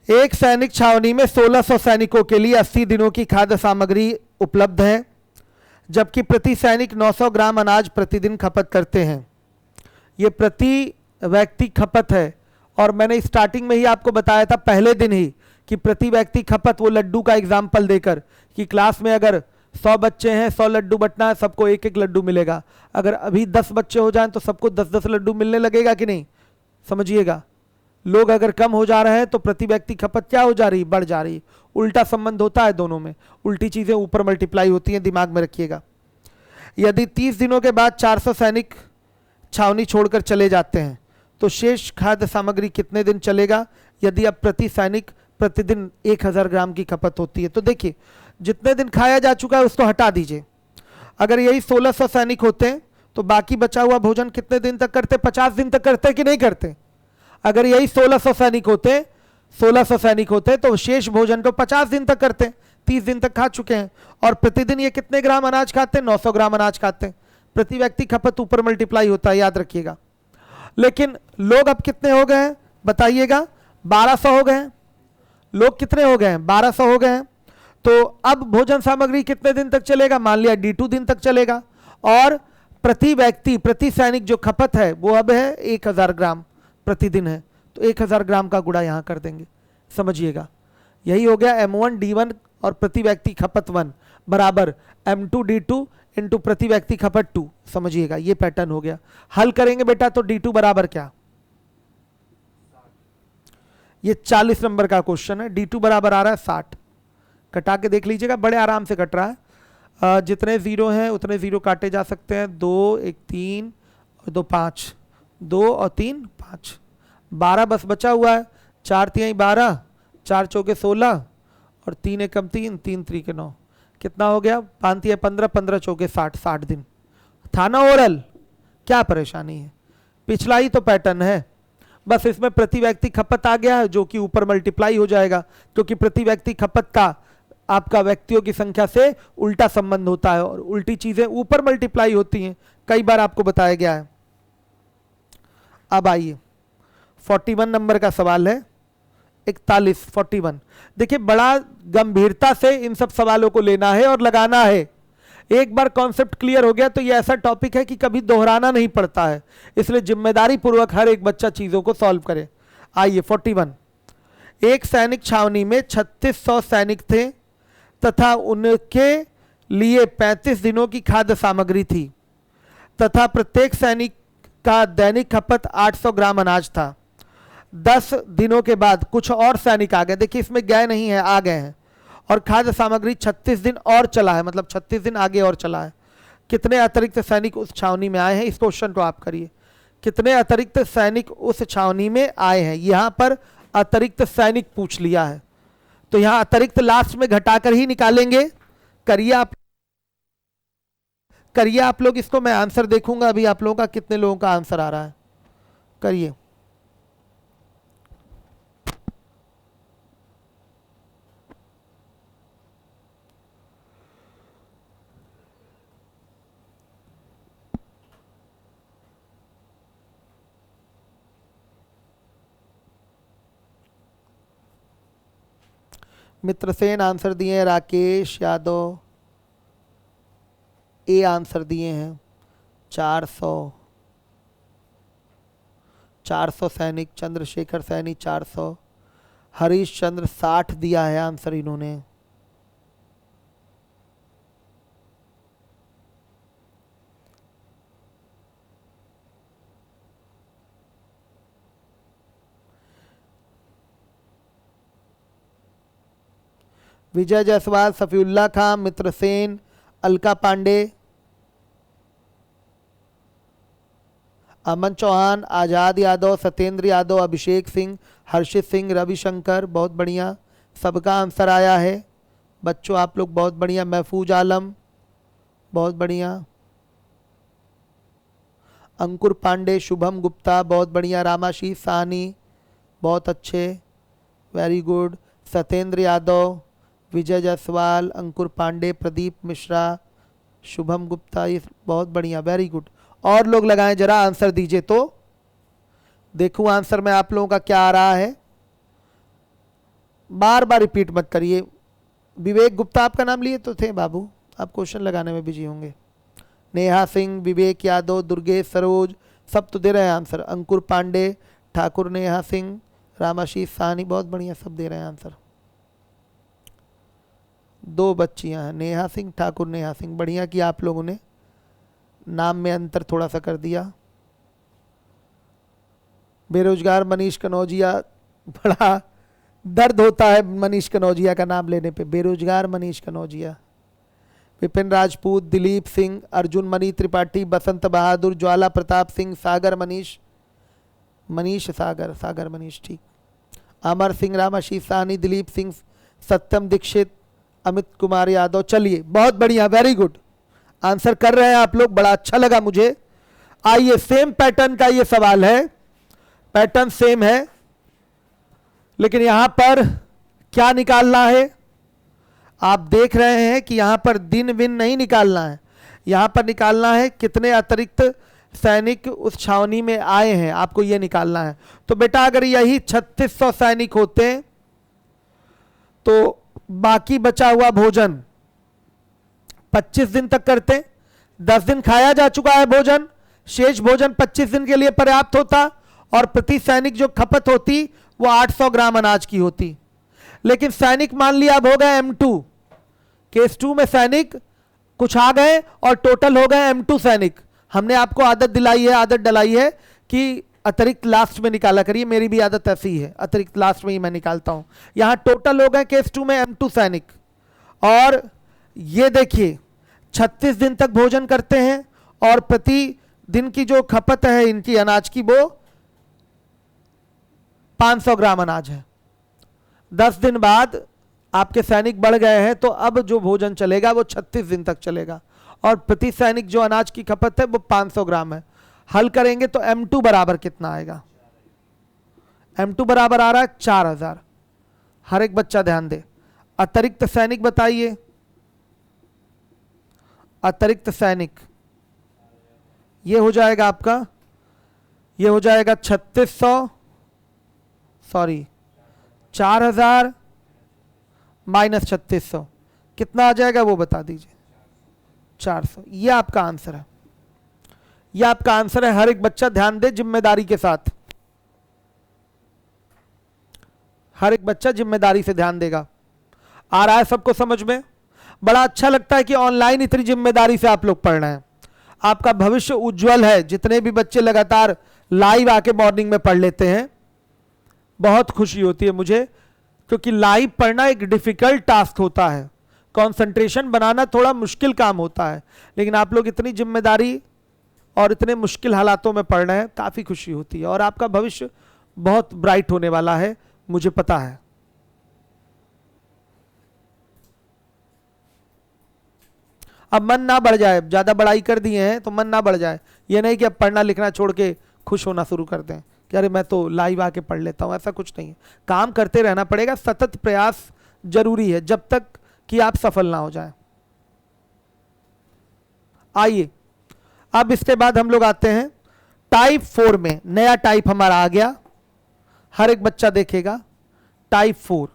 Speaker 1: एक सैनिक छावनी में 1600 सैनिकों के लिए 80 दिनों की खाद्य सामग्री उपलब्ध है, जबकि प्रति सैनिक 900 ग्राम अनाज प्रतिदिन खपत करते हैं। ये प्रति व्यक्ति खपत है, और मैंने स्टार्टिंग में ही आपको बताया था पहले दिन ही कि प्रति व्यक्ति खपत, वो लड्डू का एग्जाम्पल देकर कि क्लास में अगर 100 बच्चे हैं, 100 लड्डू बंटना है, सबको एक एक लड्डू मिलेगा। अगर अभी 10 बच्चे हो जाएं तो सबको 10-10 लड्डू मिलने लगेगा कि नहीं, समझिएगा। लोग अगर कम हो जा रहे हैं तो प्रति व्यक्ति खपत क्या हो जा रही, बढ़ जा रही। उल्टा संबंध होता है दोनों में, उल्टी चीजें ऊपर मल्टीप्लाई होती हैं, दिमाग में रखिएगा। यदि 30 दिनों के बाद 400 सैनिक छावनी छोड़कर चले जाते हैं तो शेष खाद्य सामग्री कितने दिन चलेगा, यदि अब प्रति सैनिक प्रतिदिन 1000 ग्राम की खपत होती है। तो देखिए, जितने दिन खाया जा चुका है उसको हटा दीजिए। अगर यही 1600 सैनिक होते हैं तो बाकी बचा हुआ भोजन कितने दिन तक करते, 50 दिन तक करते कि नहीं करते। अगर यही 1600 सैनिक होते तो शेष भोजन तो 50 दिन तक करते, 30 दिन तक खा चुके हैं। और प्रतिदिन ये कितने ग्राम अनाज खाते हैं, 900 ग्राम अनाज खाते हैं। प्रति व्यक्ति खपत ऊपर मल्टीप्लाई होता है, याद रखिएगा। लेकिन लोग अब कितने हो गए हैं बताइएगा, 1200 हो गए हैं। लोग कितने हो गए हैं, 1200 हो गए हैं। तो अब भोजन सामग्री कितने दिन तक चलेगा, मान लिया D2 दिन तक चलेगा। और प्रति व्यक्ति, प्रति सैनिक जो खपत है वो अब है 1000 ग्राम प्रतिदिन है, तो 1000 ग्राम का गुणा यहां कर देंगे, समझिएगा। यही हो गया M1 D1 और प्रति व्यक्ति खपत 1 बराबर M2 D2 इंटू प्रति व्यक्ति खपत 2, समझिएगा। ये पैटर्न हो गया। हल करेंगे बेटा तो D2 बराबर क्या, ये 40 नंबर का क्वेश्चन है। D2 बराबर आ रहा है 60। कटा के देख लीजिएगा, बड़े आराम से कट रहा है। जितने जीरो हैं उतने जीरो काटे जा सकते हैं। 2 1 3 और 2 5, 2 और 3 5, 12 बस बचा हुआ है। 4 3 12, 4 चौके 16 और 3 एकम 3, 3 3 के 9, कितना हो गया, 5 3 15, 15 चौके 60, 60 दिन था ना ओरल। क्या परेशानी है, पिछला ही तो पैटर्न है, बस इसमें प्रति व्यक्ति खपत आ गया है जो कि ऊपर मल्टीप्लाई हो जाएगा, क्योंकि प्रति व्यक्ति खपत का आपका व्यक्तियों की संख्या से उल्टा संबंध होता है और उल्टी चीजें ऊपर मल्टीप्लाई होती हैं, कई बार आपको बताया गया है। अब आइए 41 नंबर का सवाल है, 41 देखिए, बड़ा गंभीरता से इन सब सवालों को लेना है और लगाना है। एक बार कॉन्सेप्ट क्लियर हो गया तो ये ऐसा टॉपिक है कि कभी दोहराना नहीं पड़ता है, इसलिए जिम्मेदारी पूर्वक हर एक बच्चा चीजों को सॉल्व करे। आइए 41, एक सैनिक छावनी में 3600 सैनिक थे तथा उनके लिए 35 दिनों की खाद्य सामग्री थी तथा प्रत्येक सैनिक का दैनिक खपत 800 ग्राम अनाज था। 10 दिनों के बाद कुछ और सैनिक आ गए, देखिए इसमें गए नहीं है, आ गए हैं, और खाद्य सामग्री 36 दिन और चला है, मतलब 36 दिन आगे और चला है। कितने अतिरिक्त सैनिक उस छावनी में आए हैं, इस क्वेश्चन को आप करिए। कितने अतिरिक्त सैनिक उस छावनी में आए हैं, यहां पर अतिरिक्त सैनिक पूछ लिया है, तो यहां अतिरिक्त लास्ट में घटाकर ही निकालेंगे। करिए आप लोग इसको, मैं आंसर देखूंगा अभी आप लोगों का कितने लोगों का आंसर आ रहा है, करिए। मित्रसेन आंसर दिए हैं, राकेश यादव ए आंसर दिए हैं 400 सैनिक, चंद्रशेखर सैनी 400, हरीश चंद्र 60 दिया है आंसर इन्होंने। विजय जायसवाल, सफीउल्लाह खान, मित्रसेन, अलका पांडे, अमन चौहान, आज़ाद यादव, सत्येंद्र यादव, अभिषेक सिंह, हर्षित सिंह, रविशंकर, बहुत बढ़िया, सबका आंसर आया है बच्चों, आप लोग बहुत बढ़िया। महफूज आलम बहुत बढ़िया, अंकुर पांडे, शुभम गुप्ता बहुत बढ़िया, रामाशीष साहनी बहुत अच्छे, वेरी गुड, सत्येंद्र यादव, विजय जायसवाल, अंकुर पांडे, प्रदीप मिश्रा, शुभम गुप्ता, ये बहुत बढ़िया, वेरी गुड। और लोग लगाएं जरा, आंसर दीजिए तो देखूं आंसर में आप लोगों का क्या आ रहा है। बार बार रिपीट मत करिए। विवेक गुप्ता आपका नाम लिए तो थे बाबू, आप क्वेश्चन लगाने में बिजी होंगे। नेहा सिंह, विवेक यादव, दुर्गेश सरोज, सब तो दे रहे हैं आंसर। अंकुर पांडे, ठाकुर नेहा सिंह, रामाशीष साहनी, बहुत बढ़िया, सब दे रहे हैं आंसर। 2 बच्चियां हैं, नेहा सिंह, ठाकुर नेहा सिंह। बढ़िया कि आप लोगों ने नाम में अंतर थोड़ा सा कर दिया। बेरोजगार मनीष कनौजिया, बड़ा दर्द होता है मनीष कनौजिया का नाम लेने पे। बेरोजगार मनीष कनौजिया। विपिन राजपूत, दिलीप सिंह, अर्जुन मणि त्रिपाठी, बसंत बहादुर, ज्वाला प्रताप सिंह, सागर मनीष, मनीष सागर, सागर मनीष, ठीक। अमर सिंह, रामाशीष साहनी, दिलीप सिंह, सत्यम दीक्षित, अमित कुमार यादव। चलिए बहुत बढ़िया, वेरी गुड, आंसर कर रहे हैं आप लोग, बड़ा अच्छा लगा मुझे। आइए सेम पैटर्न का ये सवाल है, पैटर्न सेम है, लेकिन यहां पर क्या निकालना है? आप देख रहे हैं कि यहां पर दिन विन नहीं निकालना है, यहां पर निकालना है कितने अतिरिक्त सैनिक उस छावनी में आए हैं, आपको यह निकालना है। तो बेटा अगर यही 3600 सैनिक होते तो बाकी बचा हुआ भोजन 25 दिन तक करते। 10 दिन खाया जा चुका है भोजन, शेष भोजन 25 दिन के लिए पर्याप्त होता और प्रति सैनिक जो खपत होती वो 800 ग्राम अनाज की होती। लेकिन सैनिक मान लिया अब हो गए M2, केस 2 में सैनिक कुछ आ गए और टोटल हो गए M2 सैनिक। हमने आपको आदत दिलाई है, आदत डलाई है कि अतिरिक्त लास्ट में निकाला करिए, मेरी भी आदत ऐसी ही है, अतिरिक्त लास्ट में ही मैं निकालता हूं। यहां टोटल हो गए केस 2 में M2 सैनिक, और ये देखिए 36 दिन तक भोजन करते हैं और प्रति दिन की जो खपत है इनकी अनाज की वो 500 ग्राम अनाज है। 10 दिन बाद आपके सैनिक बढ़ गए हैं तो अब जो भोजन चलेगा वो 36 दिन तक चलेगा और प्रति सैनिक जो अनाज की खपत है वो 500 ग्राम है। हल करेंगे तो M2 बराबर कितना आएगा? M2 बराबर आ रहा है 4000। हर एक बच्चा ध्यान दे। अतिरिक्त सैनिक बताइए, अतिरिक्त सैनिक ये हो जाएगा आपका, ये हो जाएगा 4000 माइनस 3600, कितना आ जाएगा वो बता दीजिए। 400। ये आपका आंसर है, ये आपका आंसर है। हर एक बच्चा ध्यान दे जिम्मेदारी के साथ, हर एक बच्चा जिम्मेदारी से ध्यान देगा। आ रहा है सबको समझ में? बड़ा अच्छा लगता है कि ऑनलाइन इतनी जिम्मेदारी से आप लोग पढ़ रहे हैं। आपका भविष्य उज्जवल है। जितने भी बच्चे लगातार लाइव आके मॉर्निंग में पढ़ लेते हैं, बहुत खुशी होती है मुझे, क्योंकि लाइव पढ़ना एक डिफिकल्ट टास्क होता है, कंसंट्रेशन बनाना थोड़ा मुश्किल काम होता है, लेकिन आप लोग इतनी जिम्मेदारी और इतने मुश्किल हालातों में पढ़ रहे हैं, काफ़ी खुशी होती है। और आपका भविष्य बहुत ब्राइट होने वाला है, मुझे पता है। अब मन ना बढ़ जाए, ज़्यादा बड़ाई कर दिए हैं तो मन ना बढ़ जाए। ये नहीं कि अब पढ़ना लिखना छोड़ के खुश होना शुरू कर दें कि अरे मैं तो लाइव आके पढ़ लेता हूँ, ऐसा कुछ नहीं है। काम करते रहना पड़ेगा, सतत प्रयास जरूरी है जब तक कि आप सफल ना हो जाए। आइए अब इसके बाद हम लोग आते हैं टाइप 4 में। नया टाइप हमारा आ गया, हर एक बच्चा देखेगा। टाइप 4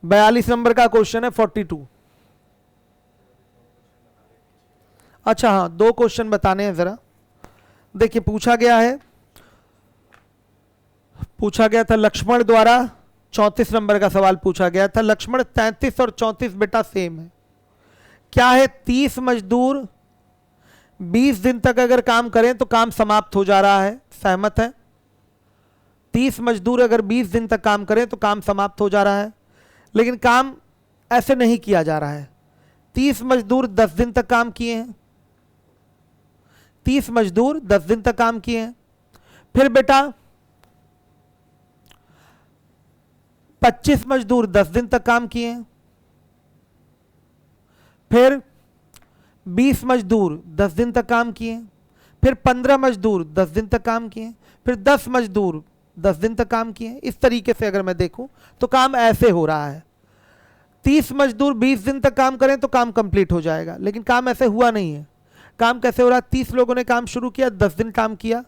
Speaker 1: 42 नंबर का क्वेश्चन है, 42। अच्छा हाँ, 2 क्वेश्चन बताने हैं जरा। देखिए पूछा गया था लक्ष्मण द्वारा 34 नंबर का सवाल पूछा गया था। लक्ष्मण 33 और 34 बेटा सेम है। क्या है? 30 मजदूर 20 दिन तक अगर काम करें तो काम समाप्त हो जा रहा है। सहमत है? 30 मजदूर अगर 20 दिन तक काम करें तो काम समाप्त हो जा रहा है, लेकिन काम ऐसे नहीं किया जा रहा है। 30 मजदूर 10 दिन तक काम किए हैं, 30 मजदूर 10 दिन तक काम किए हैं। फिर बेटा 25 मजदूर 10 दिन तक काम किए हैं। फिर 20 मजदूर 10 दिन तक काम किए। फिर 15 मजदूर 10 दिन तक काम किए। फिर 10 मजदूर 10 दिन तक काम किए। इस तरीके से अगर मैं देखूं तो काम ऐसे हो रहा है। 30 मजदूर 20 दिन तक काम करें तो काम कंप्लीट हो जाएगा, लेकिन काम ऐसे हुआ नहीं है। काम कैसे हो रहा है? 30 लोगों ने काम शुरू किया, 10 दिन काम किया,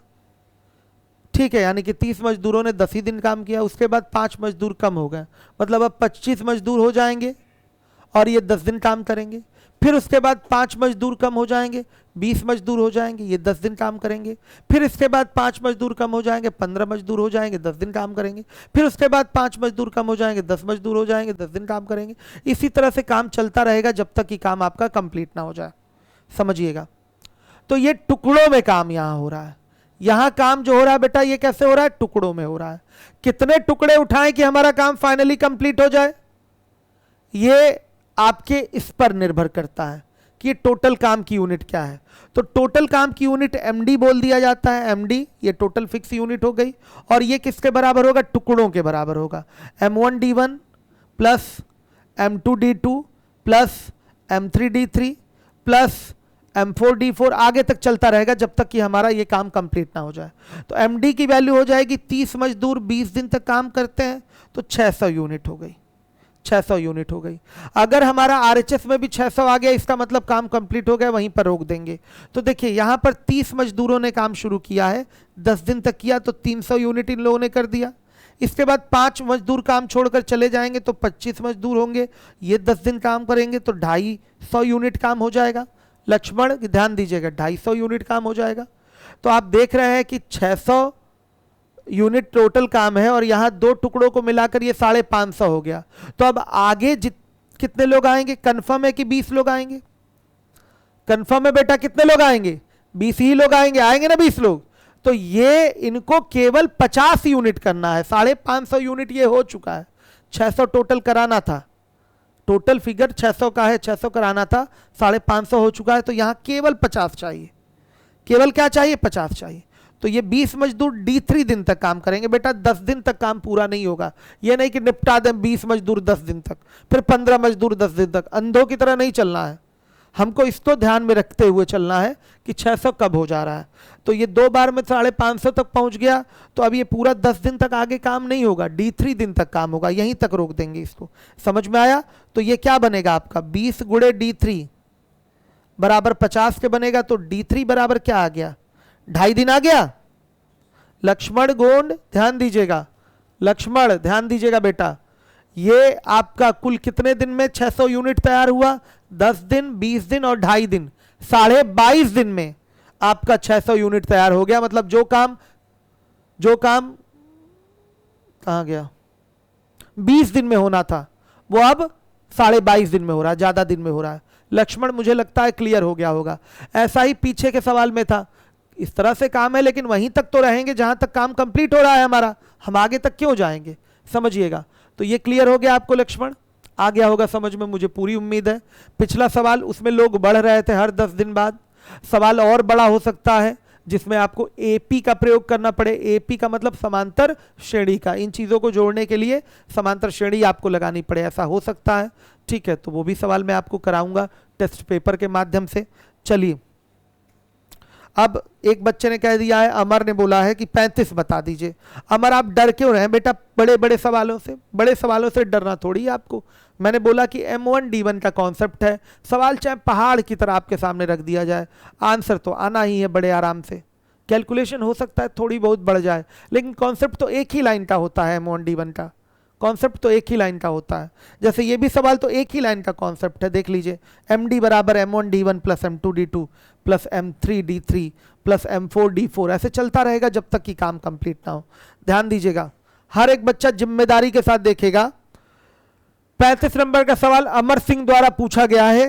Speaker 1: ठीक है, यानी कि 30 मजदूरों ने 10 ही दिन काम किया, उसके बाद 5 मजदूर कम हो गए, मतलब अब 25 मजदूर हो जाएंगे और ये 10 दिन काम करेंगे। फिर उसके बाद 5 मजदूर कम हो जाएंगे, 20 मजदूर हो जाएंगे, ये 10 दिन काम करेंगे। फिर इसके बाद 5 मजदूर कम हो जाएंगे, 15 मजदूर हो जाएंगे, 10 दिन काम करेंगे। फिर उसके बाद 5 मजदूर कम हो जाएंगे, 10 मजदूर हो जाएंगे, 10 दिन काम करेंगे। इसी तरह से काम चलता रहेगा जब तक कि काम आपका कंप्लीट ना हो जाए, समझिएगा। तो ये टुकड़ों में काम यहां हो रहा है। यहां काम जो हो रहा है बेटा, ये कैसे हो रहा है? टुकड़ों में हो रहा है। कितने टुकड़े उठाएं कि हमारा काम फाइनली कंप्लीट हो जाए, ये आपके इस पर निर्भर करता है कि टोटल काम की यूनिट क्या है। तो टोटल काम की यूनिट एमडी बोल दिया जाता है। एमडी ये टोटल फिक्स यूनिट हो गई, और ये किसके बराबर होगा? टुकड़ों के बराबर होगा। M1D1 plus M2D2 plus M3D3 plus M4D4, आगे तक चलता रहेगा जब तक कि हमारा ये काम कंप्लीट ना हो जाए। तो एमडी की वैल्यू हो जाएगी 30 मजदूर 20 दिन तक काम करते हैं तो 600 यूनिट हो गई, 600 यूनिट हो गई। अगर हमारा आरएचएस में भी 600 आ गया, इसका मतलब काम कंप्लीट हो गया, वहीं पर रोक देंगे। तो देखिए यहां पर 30 मजदूरों ने काम शुरू किया है, 10 दिन तक किया तो 300 यूनिट इन लोगों ने कर दिया। इसके बाद 5 मजदूर काम छोड़कर चले जाएंगे तो 25 मजदूर होंगे, ये 10 दिन काम करेंगे तो 250 यूनिट काम हो जाएगा। लक्ष्मण ध्यान दीजिएगा, 250 यूनिट काम हो जाएगा। तो आप देख रहे हैं कि 600 यूनिट टोटल काम है और यहां 2 टुकड़ों को मिलाकर ये 550 हो गया। तो अब आगे कितने लोग आएंगे? कंफर्म है कि 20 लोग आएंगे? कंफर्म है बेटा कितने लोग आएंगे? 20 ही लोग आएंगे, आएंगे ना 20 लोग। तो ये इनको केवल 50 यूनिट करना है, 550 यूनिट ये हो चुका है। 600 टोटल कराना था, टोटल फिगर 600 का है, 600 कराना था, 550 हो चुका है। तो यहां केवल 50 चाहिए, केवल क्या चाहिए? 50 चाहिए। तो ये 20 मजदूर D3 दिन तक काम करेंगे। बेटा 10 दिन तक काम पूरा नहीं होगा, ये नहीं कि निपटा दें 20 मजदूर 10 दिन तक, फिर 15 मजदूर 10 दिन तक। अंधों की तरह नहीं चलना है, हमको इसको ध्यान में रखते हुए चलना है कि 600 कब हो जा रहा है। तो ये 2 बार में 550 तक पहुंच गया, तो अब ये पूरा 10 दिन तक आगे काम नहीं होगा, D3 दिन तक काम होगा, यहीं तक रोक देंगे इसको। समझ में आया? तो ये क्या बनेगा आपका? 20 गुणे D3 बराबर 50 के बनेगा। तो D3 बराबर क्या आ गया? 2.5 दिन आ गया। लक्ष्मण गोंड ध्यान दीजिएगा, लक्ष्मण ध्यान दीजिएगा बेटा, ये आपका कुल कितने दिन में 600 यूनिट तैयार हुआ? 10 दिन, 20 दिन और 2.5 दिन, 22.5 दिन में आपका 600 यूनिट तैयार हो गया। मतलब जो काम कहां गया? 20 दिन में होना था वो अब 22.5 दिन में हो रहा है, ज्यादा दिन में हो रहा है। लक्ष्मण मुझे लगता है क्लियर हो गया होगा। ऐसा ही पीछे के सवाल में था, इस तरह से काम है लेकिन वहीं तक तो रहेंगे जहां तक काम कंप्लीट हो रहा है हमारा, हम आगे तक क्यों जाएंगे? समझिएगा। तो ये क्लियर हो गया आपको लक्ष्मण? आ गया होगा समझ में, मुझे पूरी उम्मीद है। पिछला सवाल उसमें लोग बढ़ रहे थे हर 10 दिन बाद, सवाल और बड़ा हो सकता है जिसमें आपको एपी का प्रयोग करना पड़े। एपी का मतलब समांतर श्रेणी का, इन चीजों को जोड़ने के लिए समांतर श्रेणी आपको लगानी पड़े, ऐसा हो सकता है। ठीक है, तो वो भी सवाल मैं आपको कराऊंगा टेस्ट पेपर के माध्यम से। चलिए, अब एक बच्चे ने कह दिया है, अमर ने बोला है कि 35 बता दीजिए। अमर आप डर क्यों रहे हैं बेटा बड़े बड़े सवालों से? बड़े सवालों से डरना थोड़ी है आपको। मैंने बोला कि M1D1 का कॉन्सेप्ट है, सवाल चाहे पहाड़ की तरह आपके सामने रख दिया जाए, आंसर तो आना ही है बड़े आराम से। कैलकुलेशन हो सकता है थोड़ी बहुत बढ़ जाए, लेकिन कॉन्सेप्ट तो एक ही लाइन का होता है। M1D1 का कॉन्सेप्ट तो एक ही लाइन का होता है। जैसे ये भी सवाल तो एक ही लाइन का कॉन्सेप्ट है, देख लीजिए। MD बराबर M1D1 plus M2D2 plus M3D3 plus M4D4, ऐसे चलता रहेगा जब तक कि काम कंप्लीट ना हो। ध्यान दीजिएगा, हर एक बच्चा जिम्मेदारी के साथ देखेगा। 35 नंबर का सवाल अमर सिंह द्वारा पूछा गया है।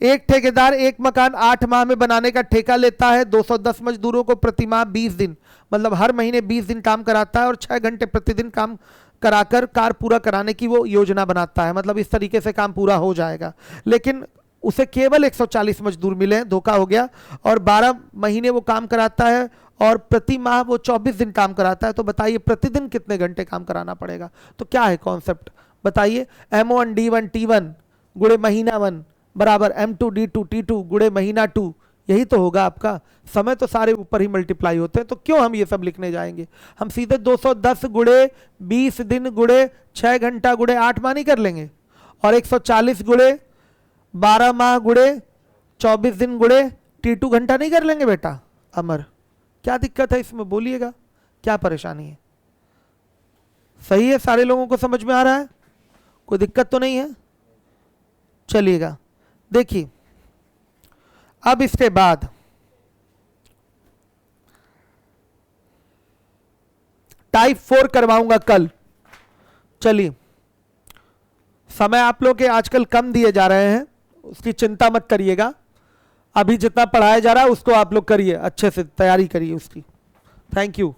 Speaker 1: एक ठेकेदार एक मकान 8 माह में बनाने का ठेका लेता है, 210 मजदूरों को प्रति माह 20 दिन, मतलब हर महीने 20 दिन काम कराता है और 6 घंटे प्रतिदिन काम कराकर कार पूरा कराने की वो योजना बनाता है। मतलब इस तरीके से काम पूरा हो जाएगा, लेकिन उसे केवल 140 मजदूर मिले, धोखा हो गया। और 12 महीने वो काम कराता है और प्रति माह वो 24 दिन काम कराता है। तो बताइए प्रतिदिन कितने घंटे काम कराना पड़ेगा? तो क्या है कॉन्सेप्ट बताइए? M1D1 T1 गुणे महीना 1 बराबर M2D2 T2 गुणे महीना 2, यही तो होगा आपका। समय तो सारे ऊपर ही मल्टीप्लाई होते हैं, तो क्यों हम ये सब लिखने जाएंगे? हम सीधे 210 गुणे 20 दिन गुणे 6 घंटा गुणे 8 माह नहीं कर लेंगे, और 140 गुणे 12 माह गुणे 24 दिन गुणे T2 घंटा नहीं कर लेंगे बेटा? अमर क्या दिक्कत है इसमें? बोलिएगा क्या परेशानी है? सही है, सारे लोगों को समझ में आ रहा है, कोई दिक्कत तो नहीं है? चलिएगा, देखिए अब इसके बाद टाइप 4 करवाऊंगा कल। चलिए, समय आप लोग के आजकल कम दिए जा रहे हैं, उसकी चिंता मत करिएगा। अभी जितना पढ़ाया जा रहा है उसको आप लोग करिए, अच्छे से तैयारी करिए उसकी। Thank you.